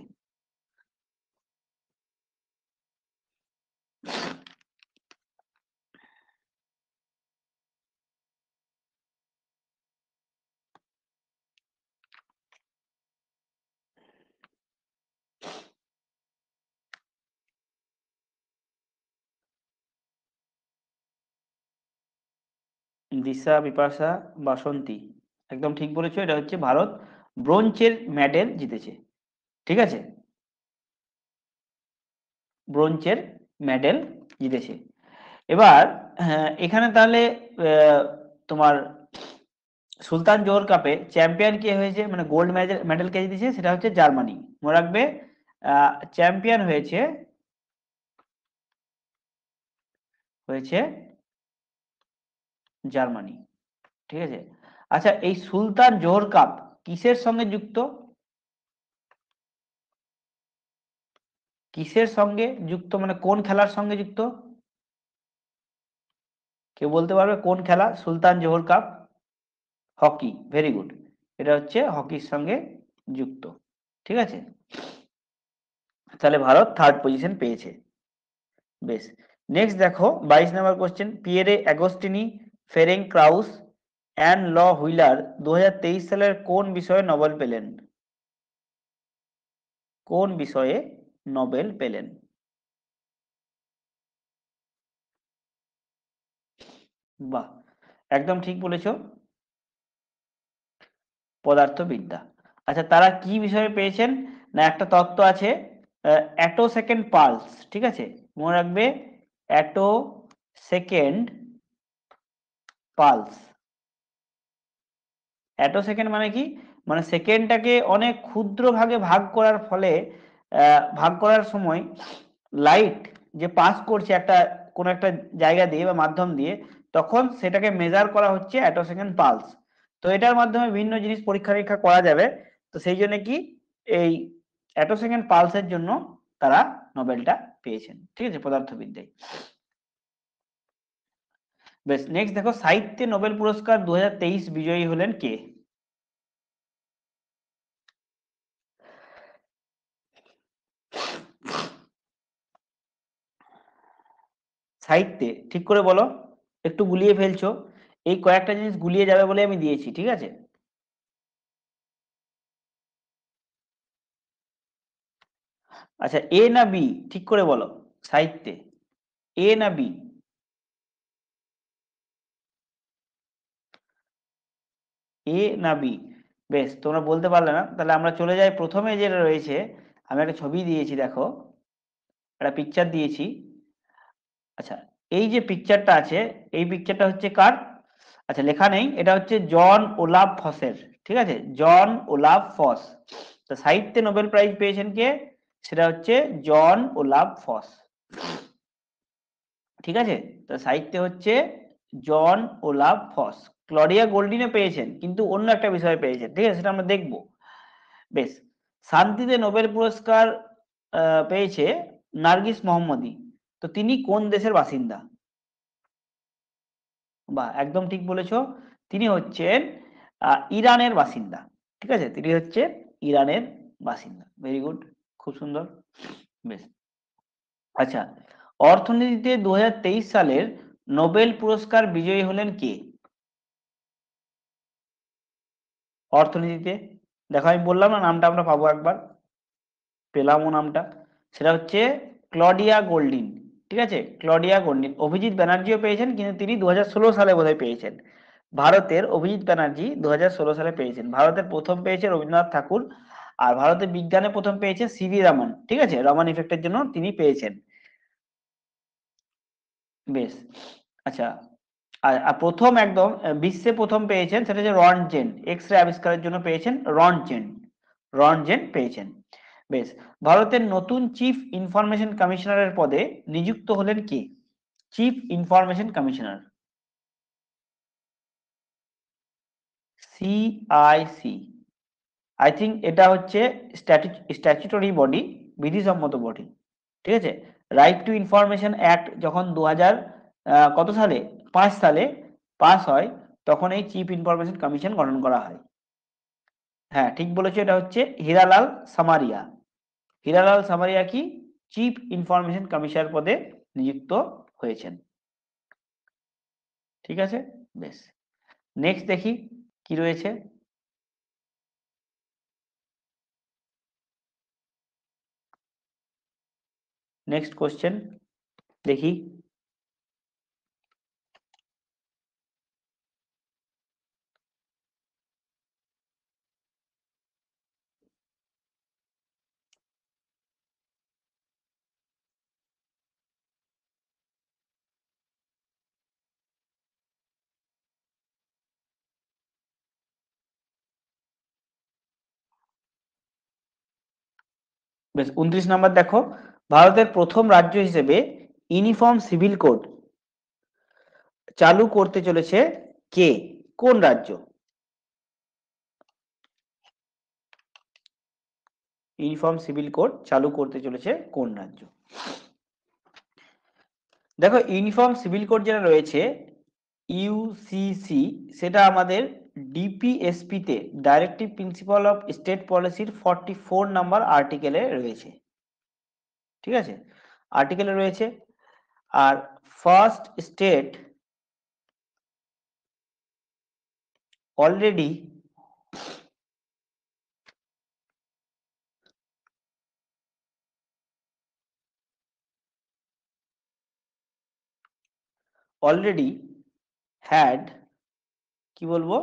দিশা, বিপাশা, বাসন্তী, একদম ঠিক বলেছো। এটা হচ্ছে ভারত ব্রোঞ্জের মেডেল জিতেছে, ঠিক আছে, ব্রোঞ্জের মেডেল জিতেছে। এবার এখানে তাহলে আহ, তোমার সুলতান জোহর কাপে চ্যাম্পিয়ন কে হয়েছে, মানে গোল্ড মেডেল মেডেল কে জিতেছে? সেটা হচ্ছে জার্মানি। মনে রাখবে, চ্যাম্পিয়ন হয়েছে, হয়েছে জার্মানি, ঠিক আছে। আচ্ছা, এই সুলতান জোহর কাপ কিসের সঙ্গে যুক্ত? কিসের সঙ্গে যুক্ত, মানে কোন খেলার সঙ্গে যুক্ত? কেউ বলতে পারবে কোন খেলা সুলতান জোহর কাপ? Hockey, very good. এটা হচ্ছে হকির সঙ্গে যুক্ত, ঠিক আছে। তাহলে ভারত থার্ড পজিশন পেয়েছে। বেশ। নেক্সট দেখো, 22 number question. Pierre Agostini, Ferenc Krausz and L'Huillier 2023 সালের কোন বিষয়ে নোবেল পেলেন? কোন বিষয়ে নোবেল পেলেন? বাহ! একদম ঠিক বলেছো। পদার্থবিদ্যা। আচ্ছা, তারা কি বিষয়ে পেয়েছেন? না, একটা তত্ত্ব আছে অ্যাটোসেকেন্ড পালস, ঠিক আছে? মনে রাখবে, অ্যাটোসেকেন্ড পালস। অ্যাটোসেকেন্ড মানে কি? মানে সেকেন্ডটাকে অনেক ক্ষুদ্র ভাগে ভাগ করার ফলে ভাগ করার সময় লাইট যে পাস করছে কোনো একটা জায়গা দিয়ে বা মাধ্যম দিয়ে, তখন সেটাকে মেজার করা হচ্ছে অ্যাটোসেকেন্ড পালস। তো এটার মাধ্যমে বিভিন্ন জিনিস পরীক্ষা-নিরীক্ষা করা যাবে। তো সেই জন্য কি এই অ্যাটোসেকেন্ড পালসের জন্য তারা নোবেলটা পেয়েছেন। ঠিক আছে? পদার্থবিদ্যায়। বেশ, নেক্সট দেখো, সাহিত্যে নোবেল পুরস্কার ২০২৩ বিজয়ী হলেন কে? সাহিত্যে ঠিক করে বলো। একটু গুলিয়ে ফেলছো। এই কয়েকটা জিনিস গুলিয়ে যাবে বলে আমি দিয়েছি, ঠিক আছে? আচ্ছা, এ না বি? ঠিক করে বলো। সাহিত্যে এ না বি? এ না বি? বেশ, তোমরা বলতে পারলে না, তাহলে আমরা চলে যাই প্রথমে যেটা রয়েছে। আমি একটা ছবি দিয়েছি, দেখো, একটা পিকচার দিয়েছি। আচ্ছা, এই যে পিকচারটা আছে, এই পিকচারটা হচ্ছে কার? আচ্ছা, লেখা নেই, এটা হচ্ছে জন ওলাফ ফসের। ঠিক আছে? জন ওলাফ ফস। তো সাহিত্যে নোবেল প্রাইজ পেয়েছেন কে? সেটা হচ্ছে জন ওলাফ ফস। ঠিক আছে? তো সাহিত্যে হচ্ছে জন ওলাফ ফস। ক্লডিয়া গোল্ডিনও পেয়েছেন, কিন্তু অন্য একটা বিষয়ে পেয়েছেন। ঠিক আছে? সেটা আমরা দেখব। বেশ, শান্তিতে নোবেল পুরস্কার পেয়েছে নার্গিস মোহাম্মদী। তো তিনি কোন দেশের বাসিন্দা? বাহ! একদম ঠিক বলেছ। তিনি হচ্ছেন ইরানের বাসিন্দা। ঠিক আছে? তিনি হচ্ছেন ইরানের বাসিন্দা। Very good. খুব সুন্দর। বেশ। আচ্ছা, অর্থনীতিতে ২০২৩ সালের নোবেল পুরস্কার বিজয়ী হলেন কে? অর্থনীতিতে। দেখো, আমি বললাম না নামটা আমরা পাবো একবার। পেলামও নামটা। সেটা হচ্ছে ক্লডিয়া গোল্ডিন। ঠিক আছে? Claudia golden. অভিজিৎ ব্যানার্জিও পেয়েছেন, কিন্তু তিনি ২০১৬ সালে বোধহয় পেয়েছেন। ভারতের অভিজিৎ ব্যানার্জি ২০১৬ সালে পেয়েছেন। ভারতের প্রথম পেয়েছে রবীন্দ্রনাথ ঠাকুর। আর ভারতের বিজ্ঞানে প্রথম পেয়েছে সিভি রামন। ঠিক আছে? রমান ইফেক্টের জন্য তিনি পেয়েছেন। বেশ। আচ্ছা, আর প্রথম একদম বিশ্বে প্রথম পেয়েছেন সেটা হচ্ছে রন্টজেন। এক্স রে আবিষ্কারের জন্য পেয়েছেন রন্টজেন। রন্টজেন পেয়েছেন। বেশ। ভারতের নতুন চিফ ইনফরমেশন কমিশনারের পদে নিযুক্ত হলেন কে? Chief information commissioner. CIC. I think এটা হচ্ছে স্ট্যাচুটরি বডি, বিধিসম্মত বডি। ঠিক আছে? রাইট টু ইনফরমেশন অ্যাক্ট যখন ২০০০ কত সালে, ৫ সালে পাস হয়, তখন এই চিফ ইনফরমেশন কমিশন গঠন করা হয়। হ্যাঁ, ঠিক বলেছো, এটা হচ্ছে হীরালাল সামারিয়া। হীরালাল সামারিয়া কি চিফ ইনফরমেশন কমিশনার পদে নিযুক্ত হয়েছেন। ঠিক আছে? বেশ। নেক্সট দেখি কি রয়েছে। নেক্সট কোশ্চেন দেখি। বেশ, ২৯ নাম্বার দেখো, ভারতের প্রথম রাজ্য হিসেবে ইউনিফর্ম সিভিল কোড চালু করতে চলেছে কে? কোন রাজ্য? ইউনিফর্ম সিভিল কোড চালু করতে চলেছে কোন রাজ্য? দেখো, ইউনিফর্ম সিভিল কোড যেটা রয়েছে, ইউসিসি, সেটা আমাদের ডিপিএসপি তে, ডাইরেক্টিভ প্রিন্সিপাল অফ স্টেট পলিসির 44 নাম্বার আর্টিকেলে রয়েছে। ঠিক আছে? আর্টিকেলে রয়েছে। আর first state already already had কি বলবো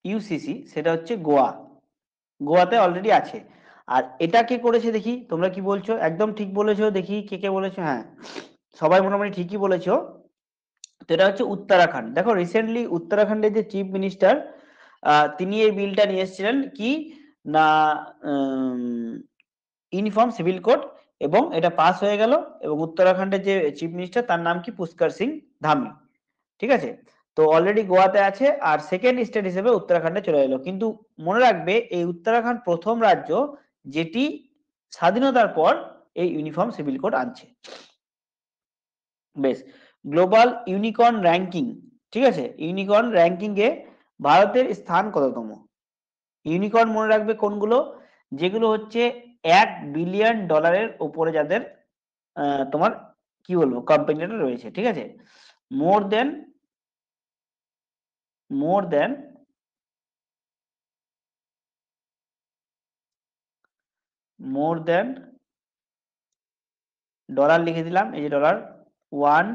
ইউসিসি, সেটা হচ্ছে গোয়া। গোয়াতে অলরেডি আছে। আর এটা কে করেছে দেখি, তোমরা কি বলছো? একদম ঠিক বলেছো, দেখি কে কে বলেছো। হ্যাঁ, সবাই মোটামুটি ঠিকই বলেছো। তো এটা হচ্ছে উত্তরাখণ্ড। দেখো রিসেন্টলি উত্তরাখণ্ডের যে চিফ মিনিস্টার, তিনি এই বিলটা নিয়ে এসেছিলেন কি না, ইউনিফর্ম সিভিল কোড, এবং এটা পাস হয়ে গেল। এবং উত্তরাখণ্ডের যে চিফ মিনিস্টার তার নাম কি পুষ্কর সিং ধামি। ঠিক আছে, তো অলরেডি গোয়াতে আছে, আর সেকেন্ড স্টেট হিসেবে উত্তরাখণ্ডে চলে এলো। কিন্তু মনে রাখবে এই উত্তরাখণ্ড প্রথম রাজ্য যেটি স্বাধীনতার পর এই ইউনিফর্ম সিভিল কোড আনছে। বেশ, গ্লোবাল ইউনিকর্ন র্যাঙ্কিং, ঠিক আছে, ইউনিকর্ন র্যাঙ্কিং এ ভারতের স্থান কততম? ইউনিকর্ন মনে রাখবে কোনগুলো, যেগুলো হচ্ছে $1 বিলিয়ন উপরে যাদের তোমার কি বলবো কোম্পানিটা রয়েছে। ঠিক আছে, মোর দেন মোর দেন মোর দেন ডলার লিখে দিলাম, এই যে ডলার, 1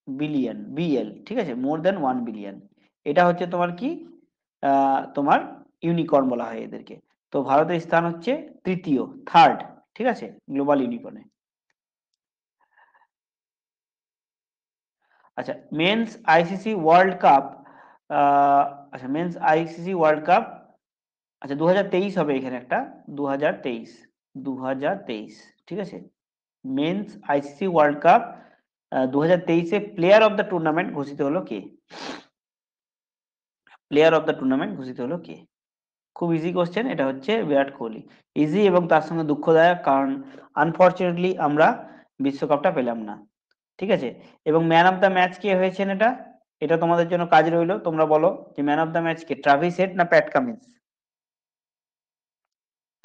বিলিয়ন, বিএল, ঠিক আছে, মোর দেন 1 বিলিয়ন। এটা হচ্ছে তোমার কি তোমার ইউনিকর্ন বলা হয় এদেরকে। তো ভারতের স্থান হচ্ছে তৃতীয়, থার্ড, ঠিক আছে, গ্লোবাল ইউনিকর্নে। আচ্ছা, মেন্স আইসিসি ওয়ার্ল্ড কাপ, আচ্ছা মেন্স আইসিসি ওয়ার্ল্ড কাপ, আচ্ছা 2023 হবে এখানে একটা, 2023, 2023, ঠিক আছে, মেন্স আইসিসি ওয়ার্ল্ড কাপ 2023-এ প্লেয়ার অফ দ্য টুর্নামেন্ট ঘোষিত হলো কে? প্লেয়ার অফ দ্য টুর্নামেন্ট ঘোষিত হলো কে? খুব ইজি কোশ্চেন, এটা হচ্ছে বিরাট কোহলি। ইজি এবং তার সঙ্গে দুঃখদায়ক, কারণ আনফরচুনেটলি আমরা বিশ্বকাপটা পেলাম না। ঠিক আছে, এবং ম্যান অফ দ্য ম্যাচ কে হয়েছেন? এটা এটা তোমাদের জন্য কাজ রইলো, তোমরা বলো যে man of the match K, Travis head না প্যাট কামিন্স?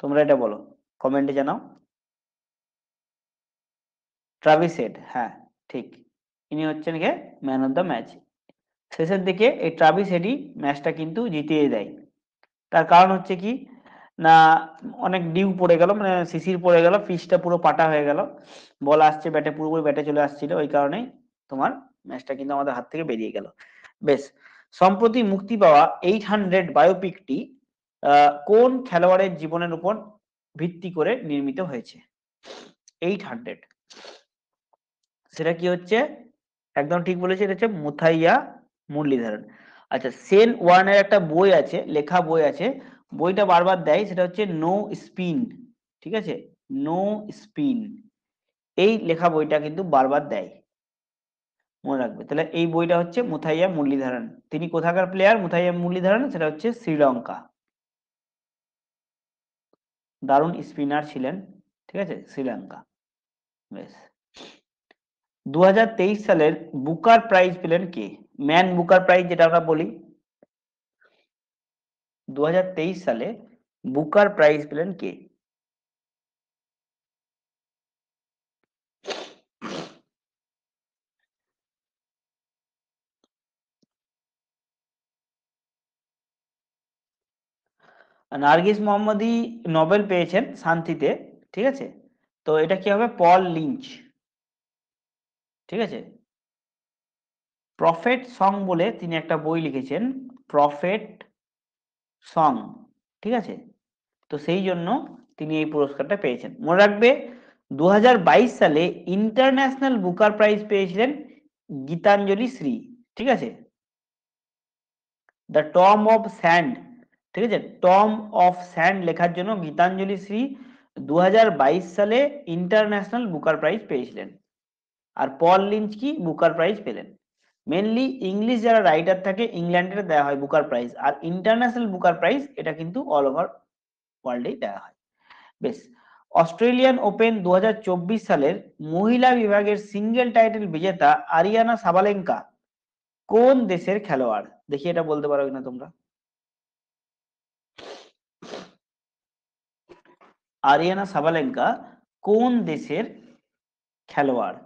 তোমরা এটা বলো, কমেন্টে জানাও। ট্রাভিস হেড, হ্যাঁ ঠিক, ইনি হচ্ছেন কে ম্যান অফ দ্য ম্যাচ। শেষের দিকে এই ট্রাভিস হেডই ম্যাচটা কিন্তু জিতিয়ে দেয়। তার কারণ হচ্ছে কি না, অনেক ডিউ পড়ে গেল, মানে শিশির পড়ে গেল, পিচটা পুরো পাটা হয়ে গেল, বল আসছে ব্যাটে, পুরোপুরি ব্যাটে চলে আসছিল, ওই কারণেই তোমার ম্যাচটা কিন্তু আমাদের হাত থেকে বেরিয়ে গেল। বেশ, সম্প্রতি মুক্তি পাওয়া 800 বায়োপিকটি কোন খেলোয়াড়ের জীবনের উপর ভিত্তি করে নির্মিত হয়েছে? 800, সেটা কি হচ্ছে? একদম ঠিক বলেছে, এটা হচ্ছে মুথাইয়া মুরলীধরন। আচ্ছা, সেন ওয়ার্নের একটা বই আছে, লেখা বই আছে, বইটা বারবার দেয়, সেটা হচ্ছে নো স্পিন, ঠিক আছে, নো স্পিন, এই লেখা বইটা কিন্তু বারবার দেয়, মনে রাখবে। তাহলে এই বইটা হচ্ছে মুথাইয়া মুরলীধরন। তিনি কোথাকার প্লেয়ার মুথাইয়া মুরলীধরন? সেটা হচ্ছে শ্রীলঙ্কা, দারুণ স্পিনার ছিলেন, ঠিক আছে, শ্রীলঙ্কা। বেশ, 2023 সালের বুকার প্রাইজ পেলেন কে? ম্যান বুকার প্রাইজ যেটা আমরা বলি, 2023 সালে বুকার প্রাইজ পেলেন কে? নার্গিস মোহাম্মদী নোবেল পেয়েছেন শান্তিতে, ঠিক আছে, তো এটা কি হবে? পল লিঞ্চ, ঠিক আছে, প্রফেট সং বলে তিনি একটা বই লিখেছেন, প্রফেট সং, ঠিক আছে, তো সেই জন্য তিনি এই পুরস্কারটা পেয়েছেন। মনে রাখবে 2022 সালে ইন্টারন্যাশনাল বুকার প্রাইজ পেয়েছিলেন গীতাঞ্জলি শ্রী, ঠিক আছে, দ্য টম অফ স্যান্ড, ঠিক আছে, টম অফ স্যান্ড লেখার জন্য গীতাঞ্জলি শ্রী 2022 সালে ইন্টারন্যাশনাল বুকার প্রাইজ পেয়েছিলেন। আর পল লিঞ্চ কি বুকার প্রাইজ পেলেন? মেনলি ইংলিশ যারা রাইটার থাকে ইংল্যান্ডে দেওয়া হয় বুকার প্রাইজ, আর ইন্টারন্যাশনাল বুকার প্রাইজ এটা কিন্তু অল ওভার ওয়ার্ল্ডেই দেওয়া হয়। বেশ, অস্ট্রেলিয়ান ওপেন 2024 সালের মহিলা বিভাগের সিঙ্গেল টাইটেল বিজেতা আরিয়ানা সাবালেঙ্কা কোন দেশের খেলোয়াড়? দেখি এটা বলতে পারো কিনা তোমরা। আরিয়ানা সাবালেঙ্কা কোন দেশের খেলোয়াড়?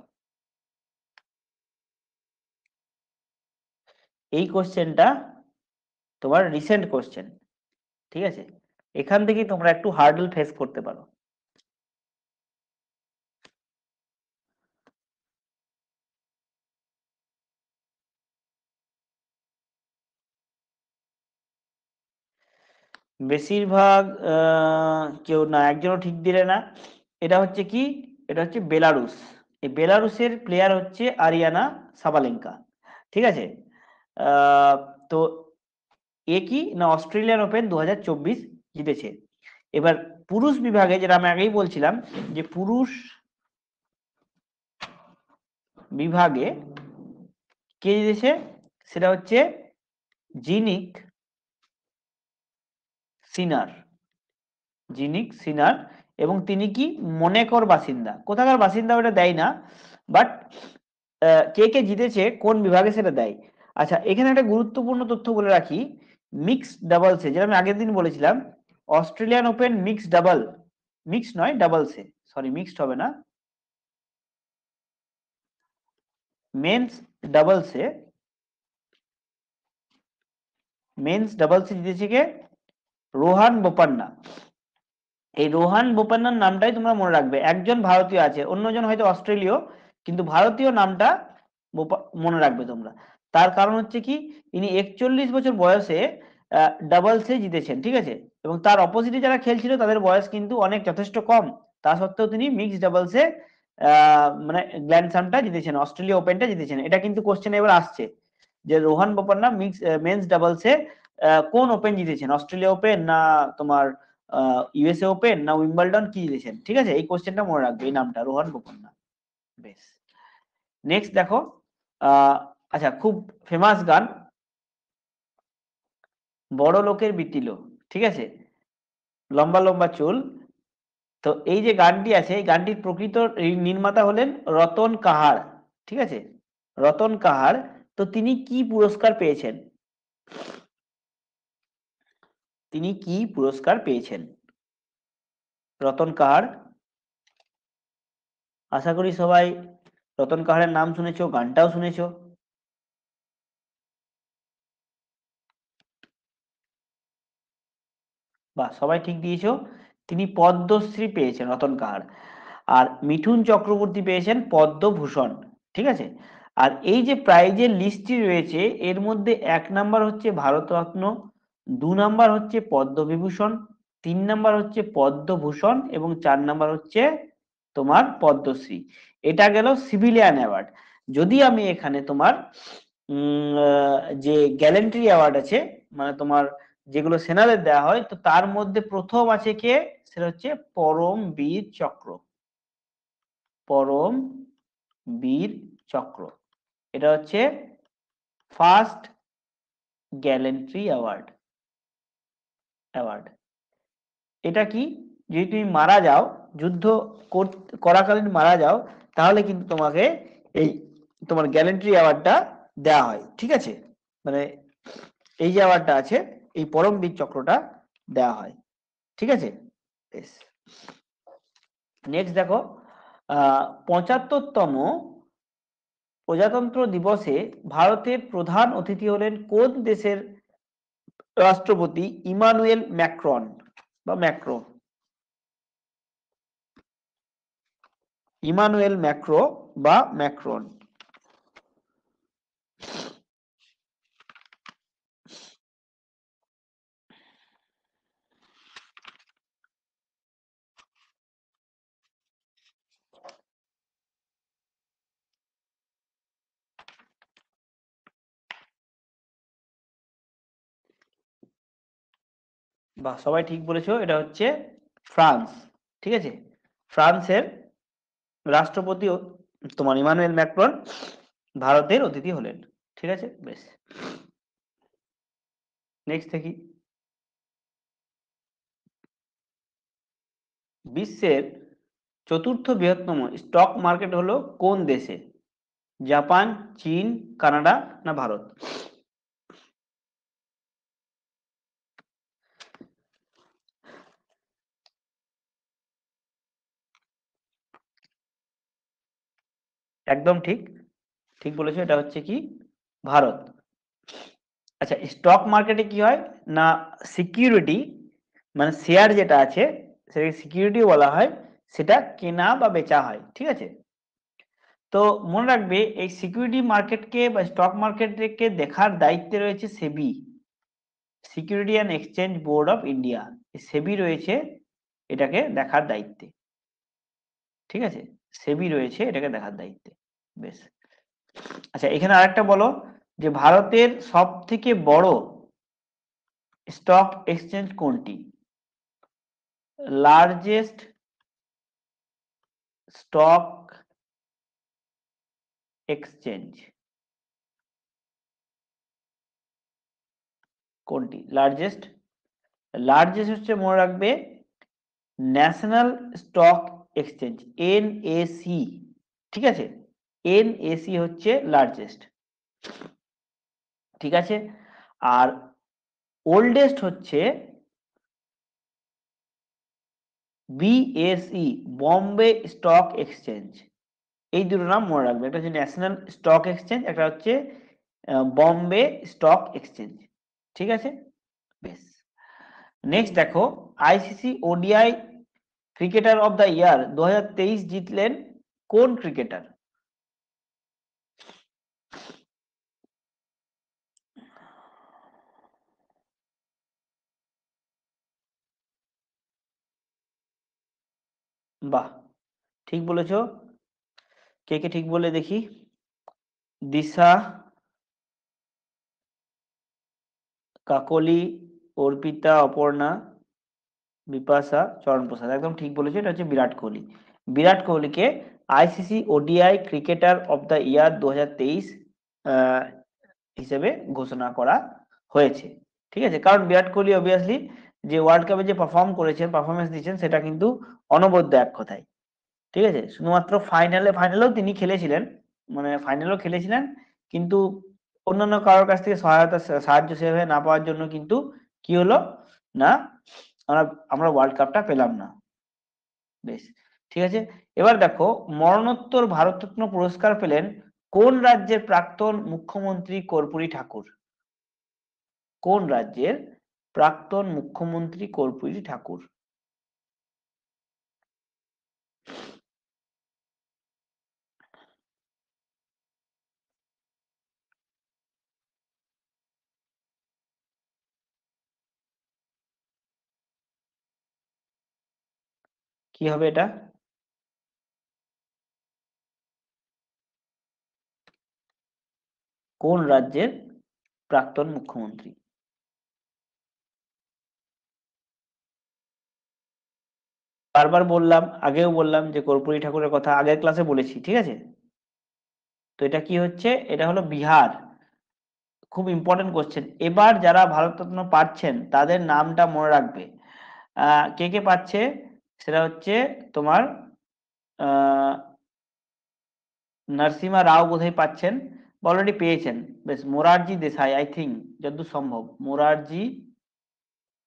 এই কোশ্চেনটা তোমার রিসেন্ট কোশ্চেন, ঠিক আছে, এখান থেকেই তোমরা একটু হার্ডল ফেস করতে পারো। বেশিরভাগ কেউ না, একজনও ঠিক দিলে না। এটা হচ্ছে কি, এটা হচ্ছে বেলারুস। এই বেলারুসের প্লেয়ার হচ্ছে আরিয়ানা সাবালেঙ্কা। ঠিক আছে। আহ, তো এ কি না অস্ট্রেলিয়ান ওপেন 2024 জিতেছে। এবার পুরুষ বিভাগে যেটা আমি আগেই বলছিলাম, যে পুরুষ বিভাগে কে জিতেছে, সেটা হচ্ছে জিনিক সিনার। জিনিক সিনার, এবং তিনি কি মনেকর বাসিন্দা, কোথাকার বাসিন্দা ওটা দেয় না, বাট কে কে জিতেছে কোন বিভাগে সেটা দেয়। আচ্ছা, এখানে একটা গুরুত্বপূর্ণ তথ্য বলে রাখি, মিক্সড ডাবলসে যেটা আমি আগের দিন বলেছিলাম, Australian open mixed double, mixed নয় ডাবলসে, সরি মিক্সড হবে না, মেন্স ডাবলসে, মেন্স ডাবলসে জিতেছে কে, রোহান বোপান্না। এই রোহান বোপান্নার নামটাই তোমরা মনে রাখবে, একজন ভারতীয় আছে, অন্যজন হয়তো অস্ট্রেলীয়, কিন্তু ভারতীয় নামটা মনে রাখবে তোমরা। তার কারণ হচ্ছে কি, ইনি 41 বছর বয়সে ডাবলসে জিতেছেন, ঠিক আছে, এবং তার অপোজিটে যারা খেলছিল তাদের বয়স কিন্তু অনেক যথেষ্ট কম, তা সত্ত্বেও তিনি মিক্সড ডাবলসে মানে গ্র্যান্ড স্ল্যামটা জিতেছেন, অস্ট্রেলিয়া ওপেনটা জিতেছেন। এটা কিন্তু কোশ্চেন এবার আসছে, যে রোহান বোপান্না মিক্স মেন্স ডাবলসে কোন ওপেন জিতেছেন, অস্ট্রেলিয়া ওপেন না তোমার ইউএসএ ওপেন না উইম্বলডন, কি জিতেছেন। ঠিক আছে, এই কোশ্চেনটা মনে রাখবে, এই নামটা রোহান বোপান্না। বেশ, নেক্সট দেখো, আহ আচ্ছা, খুব ফেমাস গান, বড় লোকের বিটিলো, ঠিক আছে, লম্বা লম্বা চুল। তো এই যে গানটি আছে, এই গানটির প্রকৃত নির্মাতা হলেন রতন কাহার। ঠিক আছে, রতন কাহার। তো তিনি কি পুরস্কার পেয়েছেন, তিনি কি পুরস্কার পেয়েছেন রতন কাহার? আশা করি সবাই রতন কাহারের নাম শুনেছো, গানটাও শুনেছো। বাহ, সবাই ঠিক দিয়েছো। তিনি পদ্মশ্রী পেয়েছেন রতন কাহার। আর মিঠুন চক্রবর্তী পেয়েছেন পদ্মভূষণ। ঠিক আছে। আর এই যে প্রাইজের লিস্টটি রয়েছে, এর মধ্যে 1 নাম্বার হচ্ছে ভারতরত্ন, 2 নাম্বার হচ্ছে পদ্মবিভূষণ, 3 নাম্বার হচ্ছে পদ্মভূষণ, এবং 4 নাম্বার হচ্ছে তোমার পদ্মশ্রী। এটা গেল সিভিলিয়ান অ্যাওয়ার্ড। যদি আমি এখানে তোমার যে গ্যালেন্ট্রি অ্যাওয়ার্ড আছে, মানে তোমার যেগুলো সেনাদের দেওয়া হয়, তো তার মধ্যে প্রথম আছে কে, সেটা হচ্ছে পরম বীর চক্র, পরম বীর চক্র। এটা হচ্ছে ফার্স্ট গ্যালেন্ট্রি অ্যাওয়ার্ড, অ্যাওয়ার্ড। এটা কি, যদি তুমি মারা যাও, যুদ্ধ করাকালীন মারা যাও, তাহলে কিন্তু তোমাকে এই তোমার গ্যালেন্ট্রি অ্যাওয়ার্ডটা দেওয়া হয়। ঠিক আছে, মানে এই যে অ্যাওয়ার্ডটা আছে, এই পরমবীর চক্রটা দেওয়া হয়। ঠিক আছে, বেশ। নেক্সট দেখো, 75তম প্রজাতন্ত্র দিবসে ভারতের প্রধান অতিথি হলেন কোন দেশের রাষ্ট্রপতি? ইমানুয়েল ম্যাক্রন বা ম্যাক্রো, ইমানুয়েল ম্যাক্রো বা ম্যাক্রন। বাহ, সবাই ঠিক বলেছো, এটা হচ্ছে ফ্রান্স। ঠিক আছে, ফ্রান্সের রাষ্ট্রপতি তোমার ইমানুয়েল ম্যাক্রন ভারতের অতিথি হলেন। ঠিক আছে, বেশ। নেক্সট দেখি, বিশ্বের চতুর্থ বৃহত্তম স্টক মার্কেট হলো কোন দেশে? জাপান, চীন, কানাডা না ভারত? একদম ঠিক, ঠিক বলেছো, এটা হচ্ছে কি ভারত। আচ্ছা, স্টক মার্কেটে কি হয় না, সিকিউরিটি মানে শেয়ার যেটা আছে সেটাকে সিকিউরিটি বলা হয়, সেটা কেনা বা বেচা হয়। ঠিক আছে, তো মনে রাখবে এই সিকিউরিটি মার্কেটকে বা স্টক মার্কেটকে দেখার দায়িত্বে রয়েছে SEBI. Security and exchange board of India, SEBI রয়েছে এটাকে দেখার দায়িত্বে। ঠিক আছে, সেবি রয়েছে এটাকে দেখার দায়িত্বে। বেশ, আচ্ছা এখানে আরেকটা বলো যে ভারতের সব থেকে বড় স্টক এক্সচেঞ্জ কোনটি? লার্জেস্ট স্টক এক্সচেঞ্জ কোনটি? লার্জেস্ট, লার্জেস্ট হচ্ছে মনে রাখবে ন্যাশনাল স্টক এক্সচেঞ্জ, এনএসি। ঠিক আছে, এনএসি হচ্ছে লার্জেস্ট। ঠিক আছে, আর ওল্ডেস্ট হচ্ছে বিএসই, বম্বে স্টক এক্সচেঞ্জ। এই দুটো নাম মনে রাখবে, একটা হচ্ছে ন্যাশনাল স্টক এক্সচেঞ্জ, একটা হচ্ছে বম্বে স্টক এক্সচেঞ্জ। ঠিক আছে, বেশ। নেক্সট দেখো, ICC ODI cricketer of the year 2023 জিতলেন কোন ক্রিকেটার? বাহ, ঠিক বলেছো। কে কে ঠিক বলে দেখি? দিশা, কাকলি, অর্পিতা, অপর্ণা, বিপাশা, চরণ প্রসাদ, একদম ঠিক বলেছো, এটা হচ্ছে বিরাট কোহলি। বিরাট কোহলিকে ICC ODI cricketer of the year 2023 হিসেবে ঘোষণা করা হয়েছে। ঠিক আছে, কারণ বিরাট কোহলি অবভিয়াসলি যে ওয়ার্ল্ড কাপে যে পারফর্ম করেছেন, পারফরমেন্স দিয়েছেন, সেটা কিন্তু অনবদ্য এক কথায়। ঠিক আছে, শুধুমাত্র ফাইনালেও তিনি খেলেছিলেন, মানে ফাইনালেও খেলেছিলেন, কিন্তু অন্যান্য কারোর কাছ থেকে সাহায্য সেভাবে না পাওয়ার জন্য কিন্তু কি হলো না, আমরা আমরা ওয়ার্ল্ড কাপটা পেলাম না। বেশ, ঠিক আছে। এবার দেখো, মরণোত্তর ভারতরত্ন পুরস্কার পেলেন কোন রাজ্যের প্রাক্তন মুখ্যমন্ত্রী কর্পূরী ঠাকুর? কোন রাজ্যের প্রাক্তন মুখ্যমন্ত্রী কর্পূরী ঠাকুর? কি হবে এটা? কোন রাজ্যের প্রাক্তন মুখ্যমন্ত্রী? বারবার বললাম, আগেও বললাম যে কর্পূরী ঠাকুরের কথা আগের ক্লাসে বলেছি। ঠিক আছে, তো এটা কি হচ্ছে? এটা হলো বিহার। খুব ইম্পর্টেন্ট কোশ্চেন। এবার যারা ভারতরত্ন পাচ্ছেন তাদের নামটা মনে রাখবে। কে কে পাচ্ছে সেটা হচ্ছে তোমার আহ নরসিমা রাও বোধহয় পাচ্ছেন, অলরেডি পেয়েছেন। বেশ, মোরারজি দেসাই, আই থিঙ্ক, যতদূর সম্ভব মোরারজি,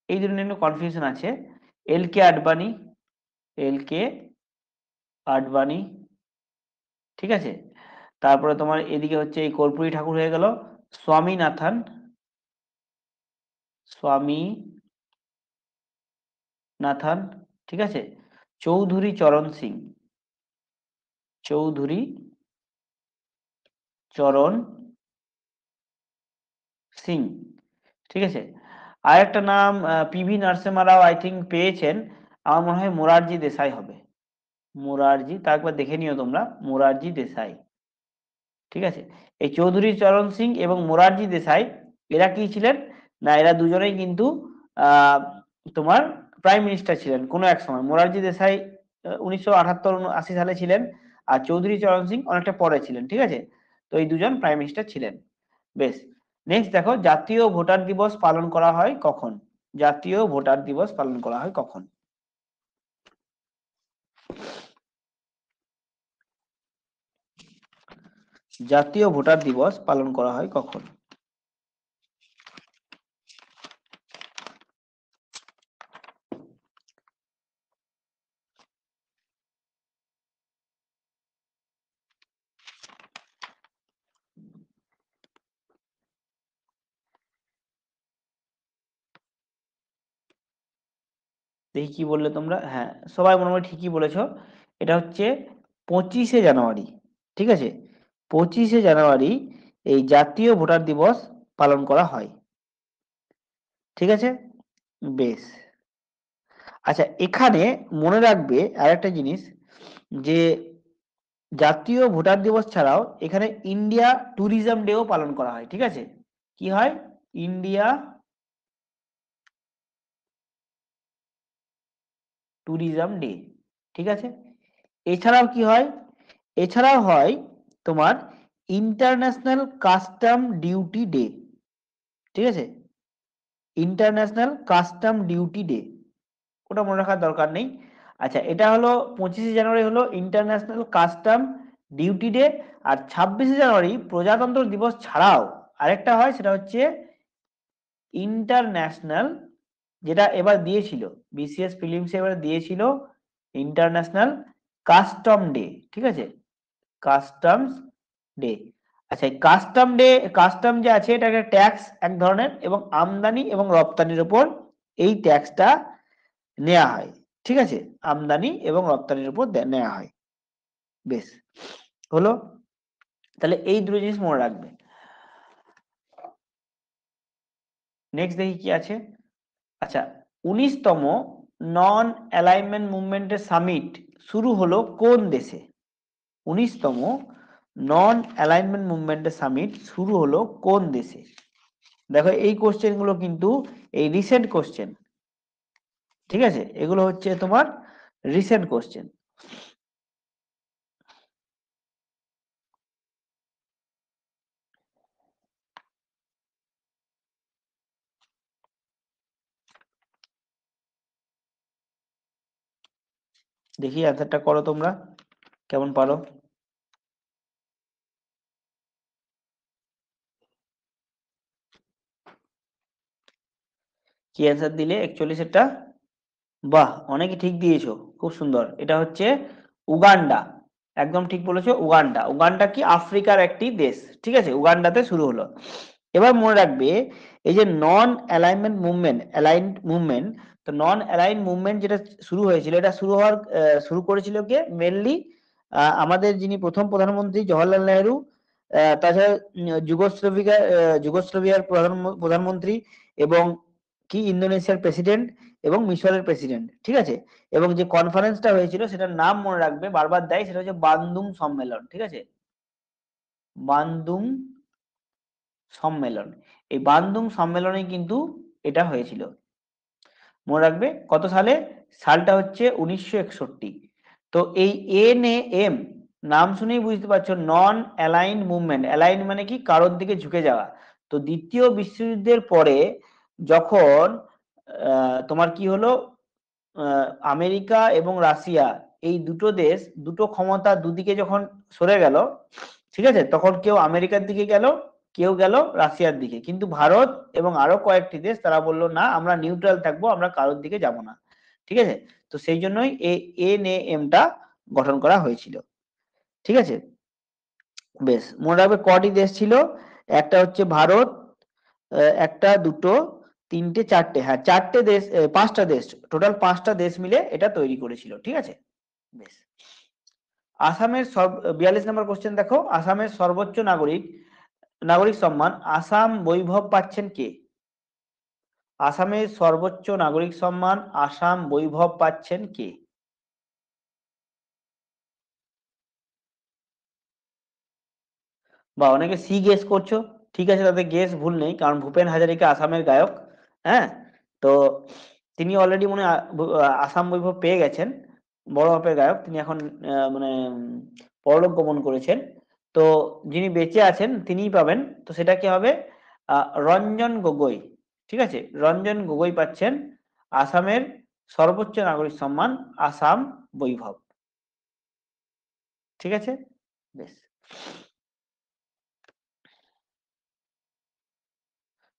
এই জন্য একটু কনফিউশন আছে। এল কে আডবাণী, এল কে আডবাণী। ঠিক আছে, তারপরে তোমার এদিকে হচ্ছে এই কর্পূরী ঠাকুর হয়ে গেল স্বামীনাথন, স্বামীনাথন। ঠিক আছে, চৌধুরী চরণ সিং, চৌধুরী চরণ সিং। ঠিক আছে, আর একটা নাম PV Narasimha Rao I think পেয়েছেন, আমার মনে হয় মোরারজি দেসাই হবে। মোরারজি, তা একবার দেখে নিও তোমরা, মোরারজি দেসাই। ঠিক আছে, এই চৌধুরী চরণ সিং এবং মোরারজি দেসাই এরা কি ছিলেন না, এরা দুজনেই কিন্তু আহ তোমার প্রাইম মিনিস্টার ছিলেন কোনো এক সময়। মোরারজি দেসাই 1978-79 সালে ছিলেন, আর চৌধুরী চরণ সিং অনেকটা পরে ছিলেন। ঠিক আছে, তো এই দুজন প্রাইম মিনিস্টার ছিলেন। বেশ, নেক্সট দেখো, জাতীয় ভোটার দিবস পালন করা হয় কখন? জাতীয় ভোটার দিবস পালন করা হয় কখন? জাতীয় ভোটার দিবস পালন করা হয় কখন? দেখি কি বললে তোমরা। হ্যাঁ, সবাই মোটামুটি ঠিকই বলেছো। এটা হচ্ছে 25শে জানুয়ারি। ঠিক আছে, 25শে জানুয়ারি এই জাতীয় ভোটার দিবস পালন করা হয়। ঠিক আছে, বেশ। আচ্ছা, এখানে মনে রাখবে আরেকটা জিনিস, যে জাতীয় ভোটার দিবস ছাড়াও এখানে ইন্ডিয়া ট্যুরিজম ডেও পালন করা হয়। ঠিক আছে, কি হয়? India tourism day. ঠিক আছে, এছাড়াও কি হয়? এছাড়াও হয় তোমার ইন্টারন্যাশনাল কাস্টম ডিউটি ডে। ঠিক আছে, ইন্টারন্যাশনাল কাস্টম ডিউটি ডে, ওটা মনে রাখার দরকার নেই। আচ্ছা, এটা হলো 25শে জানুয়ারি হলো ইন্টারন্যাশনাল কাস্টম ডিউটি ডে। আর 26শে জানুয়ারি প্রজাতন্ত্র দিবস ছাড়াও আরেকটা হয়, সেটা হচ্ছে ইন্টারন্যাশনাল, যেটা এবার দিয়েছিল বিসিএস প্রিলিমসে, এবার দিয়েছিল ইন্টারন্যাশনাল কাস্টম ডে। ঠিক আছে, কাস্টমস ডে। আচ্ছা, এই কাস্টম ডে, কাস্টম যে আছে এটা একটা ট্যাক্স এক ধরনের, এবং আমদানি এবং রপ্তানির উপর এই ট্যাক্সটা নেওয়া হয়। ঠিক আছে, আমদানি এবং রপ্তানির উপর নেওয়া হয়। বেশ, হলো। তাহলে এই দুটো জিনিস মনে রাখবে। নেক্সট দেখি কি আছে। আচ্ছা, 19তম নন অ্যালাইনমেন্ট মুভমেন্টের সামিট শুরু হলো কোন দেশে? 19তম নন অ্যালাইনমেন্ট মুভমেন্টের সামিট শুরু হলো কোন দেশে? দেখো, এই কোশ্চেন গুলো কিন্তু এই রিসেন্ট কোশ্চেন। ঠিক আছে, এগুলো হচ্ছে তোমার রিসেন্ট কোশ্চেন। দেখি অ্যান্সারটা করো তোমরা, কেমন পারো। কি অ্যান্সার দিলে 41-এরটা? বাহ, অনেকে ঠিক দিয়েছো, খুব সুন্দর। এটা হচ্ছে উগান্ডা। একদম ঠিক বলেছো, উগান্ডা। উগান্ডা কি আফ্রিকার একটি দেশ। ঠিক আছে, উগান্ডাতে শুরু হলো। এবার মনে রাখবে, এই যে নন অ্যালাইনমেন্ট মুভমেন্ট, অ্যালাইনড মুভমেন্ট, তো নন অ্যালাইন মুভমেন্ট যেটা শুরু হয়েছিল, এটা শুরু করেছিল কে? মেনলি আমাদের যিনি প্রথম প্রধানমন্ত্রী জওহরলাল নেহেরু, তাছাড়া যুগোস্লাভিয়ার প্রধানমন্ত্রী, এবং কি ইন্দোনেশিয়ার প্রেসিডেন্ট, এবং মিশরের প্রেসিডেন্ট। ঠিক আছে, এবং যে কনফারেন্সটা হয়েছিল সেটার নাম মনে রাখবে, বারবার দেয়, সেটা হচ্ছে বান্দুং সম্মেলন। ঠিক আছে, বান্দুং সম্মেলন। এই বান্দুং সম্মেলনে কিন্তু এটা হয়েছিল। মনে রাখবে কত সালে? সালটা হচ্ছে 1961। তো এই এনএএম নাম শুনেই বুঝতে পারছো, নন অ্যালাইন মুভমেন্ট। অ্যালাইন মানে কি? কারোর দিকে ঝুঁকে যাওয়া। তো দ্বিতীয় বিশ্বযুদ্ধের পরে যখন তোমার কি হলো, আমেরিকা এবং রাশিয়া, এই দুটো দেশ, দুটো ক্ষমতা দুদিকে যখন সরে গেল, ঠিক আছে, তখন কেউ আমেরিকার দিকে গেল, কেউ গেল রাশিয়ার দিকে। কিন্তু ভারত এবং আরো কয়েকটি দেশ তারা বলল, না, আমরা নিউট্রাল থাকবো, আমরা কারোর দিকে যাব না। ঠিক আছে, তো সেই জন্যই এই এনএএমটা গঠন করা হয়েছিল। ঠিক আছে, বেশ, মনে রাখবে কটি দেশ ছিল? একটা হচ্ছে ভারত, একটা, দুটো, তিনটে, চারটে, হ্যাঁ চারটে দেশ, পাঁচটা দেশ, টোটাল পাঁচটা দেশ মিলে এটা তৈরি করেছিল। ঠিক আছে, বেশ। আসামের 42 নম্বর কোশ্চেন দেখো, আসামের সর্বোচ্চ নাগরিক নাগরিক সম্মান আসাম বৈভব পাচ্ছেন কে? আসামের সর্বোচ্চ নাগরিক সম্মান আসাম বৈভব পাচ্ছেন কে? বা অনেকে সি গেস করছো। ঠিক আছে, তাদের গেস ভুল নেই, কারণ ভূপেন হাজারিকা আসামের গায়ক। হ্যাঁ, তো তিনি অলরেডি মনে হয় আসাম বৈভব পেয়ে গেছেন। বড় মাপের গায়ক তিনি এখন, মানে পরলোক গমন করেছেন। তো যিনি বেঁচে আছেন তিনিই পাবেন। তো সেটা কি হবে? রঞ্জন গগৈ। ঠিক আছে, রঞ্জন গগৈ পাচ্ছেন আসামের সর্বোচ্চ নাগরিক সম্মান আসাম বৈভব। ঠিক আছে, বেশ।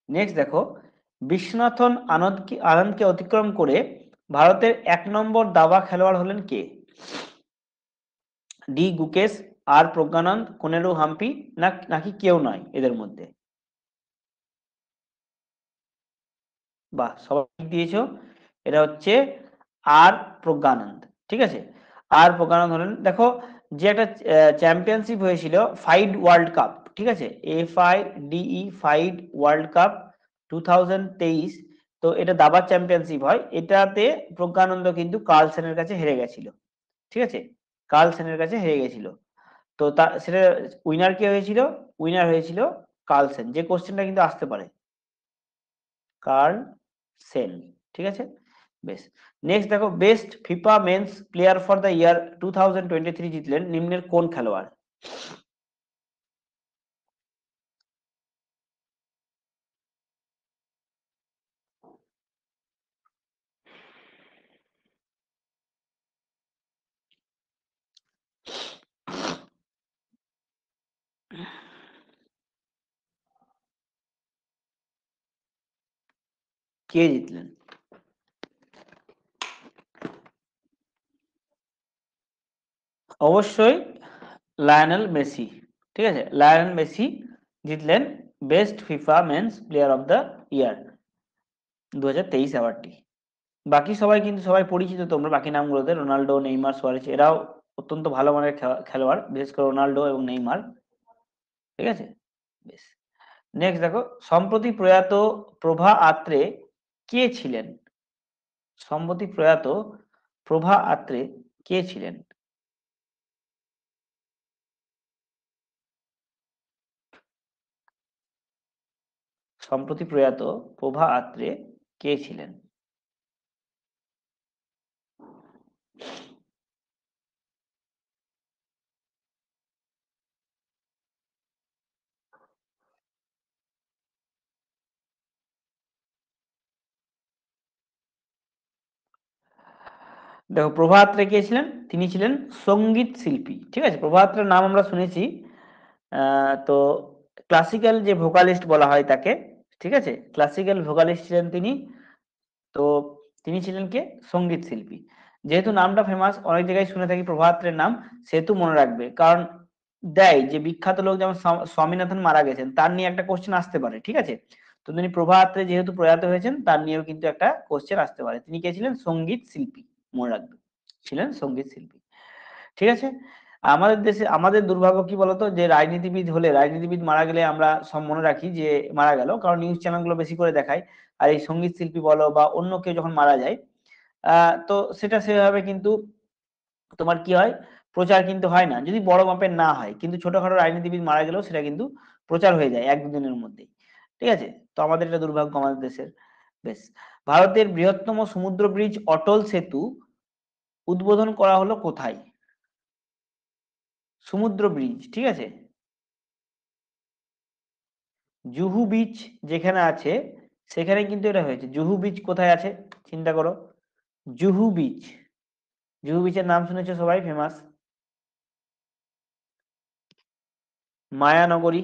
নেক্সট দেখো, বিশ্বনাথন আনন্দকে অতিক্রম করে ভারতের 1 নম্বর দাবা খেলোয়াড় হলেন কে? ডি গুকেশ, আর প্রজ্ঞানন্দ, কোনেরু হাম্পি, নাকি কেউ নয় এদের মধ্যে? বাহ, সবাই ঠিক দিয়েছো। এটা হচ্ছে আর প্রজ্ঞানন্দ। ঠিক আছে, আর প্রজ্ঞানন্দ হলেন, দেখো, যে একটা চ্যাম্পিয়নশিপ হয়েছিল ফাইড ওয়ার্ল্ড কাপ। ঠিক আছে, FIDE ফাইড ওয়ার্ল্ড কাপ 2023, তো এটা দাবার চ্যাম্পিয়নশিপ হয়। এটাতে প্রজ্ঞানন্দ কিন্তু কার্লসেনের কাছে হেরে গেছিল। ঠিক আছে? কার্লসেনের কাছে হেরে গেছিল। তো সেটা উইনার কে হয়েছিল? উইনার হয়েছিল কার্লসেন। যে কোশ্চেনটা কিন্তু আসতে পারে। কার্লসেন। ঠিক আছে? বেশ। নেক্সট দেখো, best FIFA men's player for the year 2023 জিতলেন নিম্নের কোন খেলোয়াড়? কে জিতলেন? অবশ্যই লায়নেল মেসি। ঠিক আছে? লায়নেল মেসি জিতলেন best FIFA men's player of the year 2023 অ্যাওয়ার্ডটি। বাকি সবাই কিন্তু সবাই পরিচিত তোমরা বাকি নামগুলোতে, রোনাল্ডো, নেইমার, সুয়ারেজ এরাও অত্যন্ত ভালো মানের খেলোয়াড়, বিশেষ করে রোনাল্ডো এবং নেইমার। ঠিক আছে? বেশ। নেক্সট দেখো, সম্প্রতি প্রয়াত প্রভা আত্রে কে ছিলেন? সম্প্রতি প্রয়াত প্রভা আত্রে কে ছিলেন? সম্প্রতি প্রয়াত প্রভা আত্রে কে ছিলেন? দেখো, প্রভা আত্রে কে ছিলেন? তিনি ছিলেন সঙ্গীত শিল্পী। ঠিক আছে? প্রভা আত্রের নাম আমরা শুনেছি। তো ক্লাসিক্যাল যে ভোকালিস্ট বলা হয় তাকে। ঠিক আছে? ক্লাসিক্যাল ভোকালিস্ট ছিলেন তিনি। তো তিনি ছিলেন কে? সঙ্গীত শিল্পী। যেহেতু নামটা ফেমাস, অনেক জায়গায় শুনে থাকি প্রভাতের নাম, সেহেতু মনে রাখবে। কারণ দেয় যে বিখ্যাত লোক যেমন স্বামীনাথন মারা গেছেন, তার নিয়ে একটা কোশ্চেন আসতে পারে। ঠিক আছে? তো তিনি প্রভাতে যেহেতু প্রয়াত হয়েছেন, তার নিয়েও কিন্তু একটা কোশ্চেন আসতে পারে। তিনি কে ছিলেন? সঙ্গীত শিল্পী। মনে রাখবে, ছিলেন সঙ্গীত শিল্পী। ঠিক আছে? আমাদের দেশে আমাদের দুর্ভাগ্য কি বলতো, যে রাজনীতিবিদ মারা গেলে আমরা সব মনে রাখি যে মারা গেল, কারণ নিউজ চ্যানেলগুলো বেশি করে দেখায়। আর এই সঙ্গীত শিল্পী বলো বা অন্য কেউ যখন মারা যায়, তো সেটা সেভাবে কিন্তু তোমার কি হয়, প্রচার কিন্তু হয় না, যদি বড় মাপের না হয়। কিন্তু ছোটখাটো রাজনীতিবিদ মারা গেলেও সেটা কিন্তু প্রচার হয়ে যায় এক দুদিনের মধ্যেই। ঠিক আছে? তো আমাদের এটা দুর্ভাগ্য আমাদের দেশের। বেশ। ভারতের বৃহত্তম সমুদ্র ব্রিজ অটল সেতু উদ্বোধন করা হলো কোথায়? সমুদ্র ব্রিজ। ঠিক আছে? জুহু বিচ যেখানে আছে, সেখানে কিন্তু এটা হয়েছে। জুহু বিচ কোথায় আছে চিন্তা করো। জুহু বিচ। জুহু বিচের নাম শুনেছো সবাই, ফেমাস। মায়ানগরী,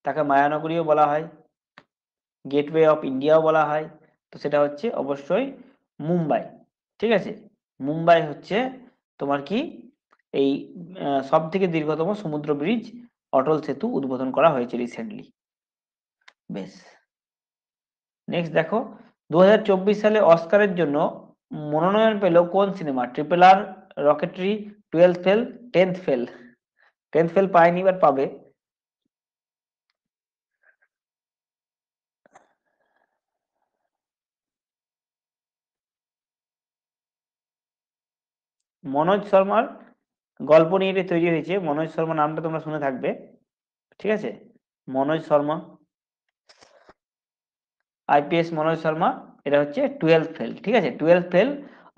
তাকে মায়ানগরীও বলা হয়, গেটওয়ে অফ ইন্ডিয়াও বলা হয়। তো সেটা হচ্ছে অবশ্যই মুম্বাই। ঠিক আছে? মুম্বাই হচ্ছে তোমার কি এই সব থেকে দীর্ঘতম সমুদ্র ব্রিজ অটল সেতু উদ্বোধন করা হয়েছে রিসেন্টলি। বেশ। নেক্সট দেখো, 2024 সালে অস্কারের জন্য মনোনয়ন পেল কোন সিনেমা? Triple R, Rocketry, twelve fail, tenth fail. Tenth fail পায়নি, এবার পাবে। মনোজ শর্মার গল্প নিয়ে এটা তৈরি হয়েছে। মনোজ শর্মা নামটা তোমরা শুনে থাকবে। ঠিক আছে? মনোজ শর্মা, আইপিএস মনোজ শর্মা। এটা হচ্ছে টুয়েলভ ফেল। ঠিক আছে? টুয়েলভ ফেল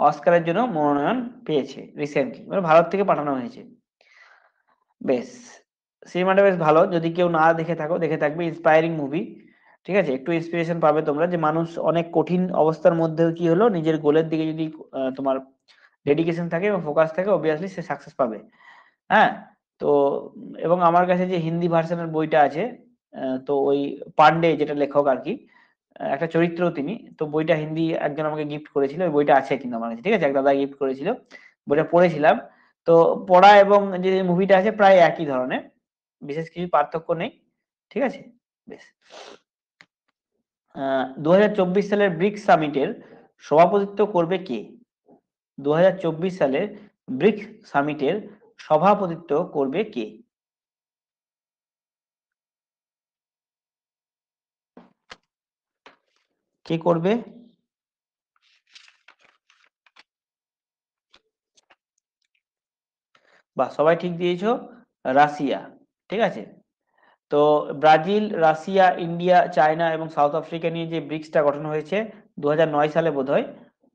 অস্কারের জন্য মনোনয়ন পেয়েছে রিসেন্টলি, মানে ভারত থেকে পাঠানো হয়েছে। বেশ। সিনেমাটা বেশ ভালো, যদি কেউ না দেখে থাকো দেখে থাকবে, ইন্সপায়ারিং মুভি। ঠিক আছে? একটু ইন্সপিরেশন পাবে তোমরা, যে মানুষ অনেক কঠিন অবস্থার মধ্যেও কি হলো, নিজের গোলের দিকে যদি তোমার ডেডিকেশন থাকে এবং ফোকাস থাকে, অবভিয়াসলি সে সাকসেস পাবে। হ্যাঁ? তো এবং আমার কাছে যে হিন্দি ভার্সনের বইটা আছে, তো ওই পান্ডে যেটা লেখক আর কি, একটা চরিত্র তিনি, তো বইটা হিন্দি একজন আমাকে গিফট করেছিল। ওই বইটা আছে কিন্তু আমার কাছে। ঠিক আছে? এক দাদা গিফট করেছিল, বইটা পড়েছিলাম। তো পড়া এবং যে মুভিটা আছে প্রায় একই ধরনের, বিশেষ কিছু পার্থক্য নেই। ঠিক আছে? বেশ। 2024 সালের ব্রিক্স সামিটের সভাপতিত্ব করবে কে? 2024 সালের ব্রিক্স সামিটের সভাপতিত্ব করবে কে? কে করবে? বাহ, সবাই ঠিক দিয়েছো, রাশিয়া। ঠিক আছে, তো ব্রাজিল, রাশিয়া, ইন্ডিয়া, চায়না এবং সাউথ আফ্রিকা নিয়ে যে ব্রিক্সটা গঠন হয়েছে 2009 সালে বোধহয়।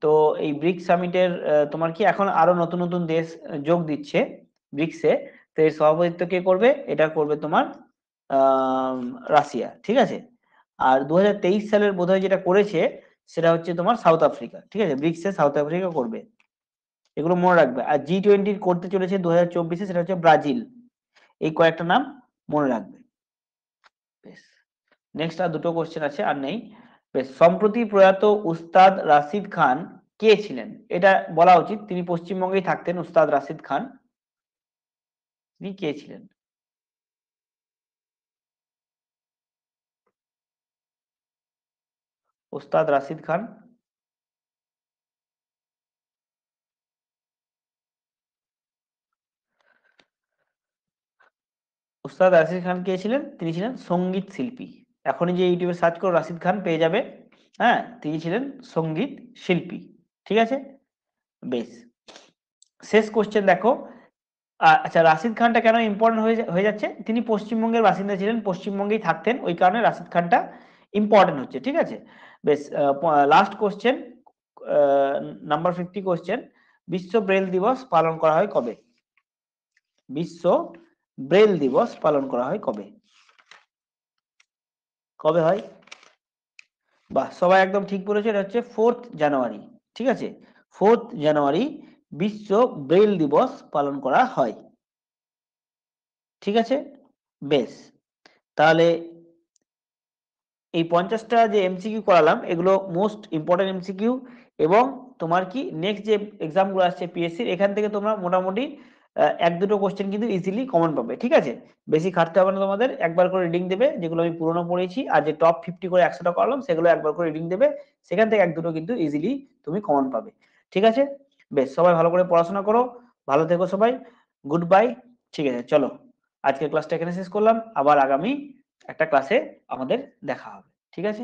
তো এই ব্রিক্স সামিটের তোমার কি এখন আরো নতুন নতুন দেশ যোগ দিচ্ছে ব্রিক্সে। তো এর সভাপতিত্ব কে করবে? এটা করবে তোমার আহ রাশিয়া। ঠিক আছে, আর 2023 সালের বোধহয় যেটা করেছে সেটা হচ্ছে তোমার সাউথ আফ্রিকা। ঠিক আছে, ব্রিক্সে সাউথ আফ্রিকা করবে, এগুলো মনে রাখবে। আর G20 করতে চলেছে 2024-এ, সেটা হচ্ছে ব্রাজিল। এই কয়েকটা নাম মনে রাখবে। বেশ, নেক্সট আর দুটো কোশ্চেন আছে, আর নেই। বেশ, সম্প্রতি প্রয়াত উস্তাদ রাশিদ খান কে ছিলেন? এটা বলা উচিত, তিনি পশ্চিমবঙ্গেই থাকতেন। উস্তাদ রাশিদ খান, তিনি কে ছিলেন? উস্তাদ রাশিদ খান। উস্তাদ রাশিদ খান কে ছিলেন? তিনি ছিলেন সঙ্গীত শিল্পী। এখনই যে ইউটিউবে সার্চ করো রাশিদ খান পেয়ে যাবে। হ্যাঁ, তিনি ছিলেন সঙ্গীত শিল্পী। ঠিক আছে, বেশ, শেষ কোশ্চেন দেখো। আচ্ছা, রাশিদ খানটা কেন ইম্পর্টেন্ট হয়ে যাচ্ছে? তিনি পশ্চিমবঙ্গের বাসিন্দা ছিলেন, পশ্চিমবঙ্গেই থাকতেন, ওই কারণে রাশিদ খানটা ইম্পর্টেন্ট হচ্ছে। ঠিক আছে, বেশ, লাস্ট কোশ্চেন, নাম্বার 50 কোশ্চেন। বিশ্ব ব্রেল দিবস পালন করা হয় কবে? বিশ্ব ব্রেল দিবস পালন করা হয় কবে? কবে হয়? বাহ, সবাই একদম ঠিক বলেছে, এটা হচ্ছে 4th জানুয়ারি। ঠিক আছে, 4th জানুয়ারি বিশ্ব ব্রেল দিবস পালন করা হয়। ঠিক আছে, বেশ, তাহলে এই 50টা যে এমসিকিউ করালাম এগুলো মোস্ট ইম্পর্টেন্ট এমসিকিউ। এবং তোমার কি নেক্সট যে এক্সামগুলো আসছে পিএসসির, এখান থেকে তোমরা মোটামুটি এক দুটো কোশ্চেন কিন্তু ইজিলি কমন পাবে। ঠিক আছে, বেশি খাটতে হবে না তোমাদের, একবার করে রিডিং দেবে যেগুলো আমি পুরনো পড়েছি, আর যে টপ 50 করে 100টা করালাম সেগুলো একবার করে রিডিং দেবে, সেখান থেকে এক দুটো কিন্তু ইজিলি তুমি কমন পাবে। ঠিক আছে, বেশ, সবাই ভালো করে পড়াশোনা করো, ভালো থেকো সবাই, গুড বাই। ঠিক আছে, চলো, আজকের ক্লাসটা এখানে শেষ করলাম, আবার আগামী একটা ক্লাসে আমাদের দেখা হবে। ঠিক আছে।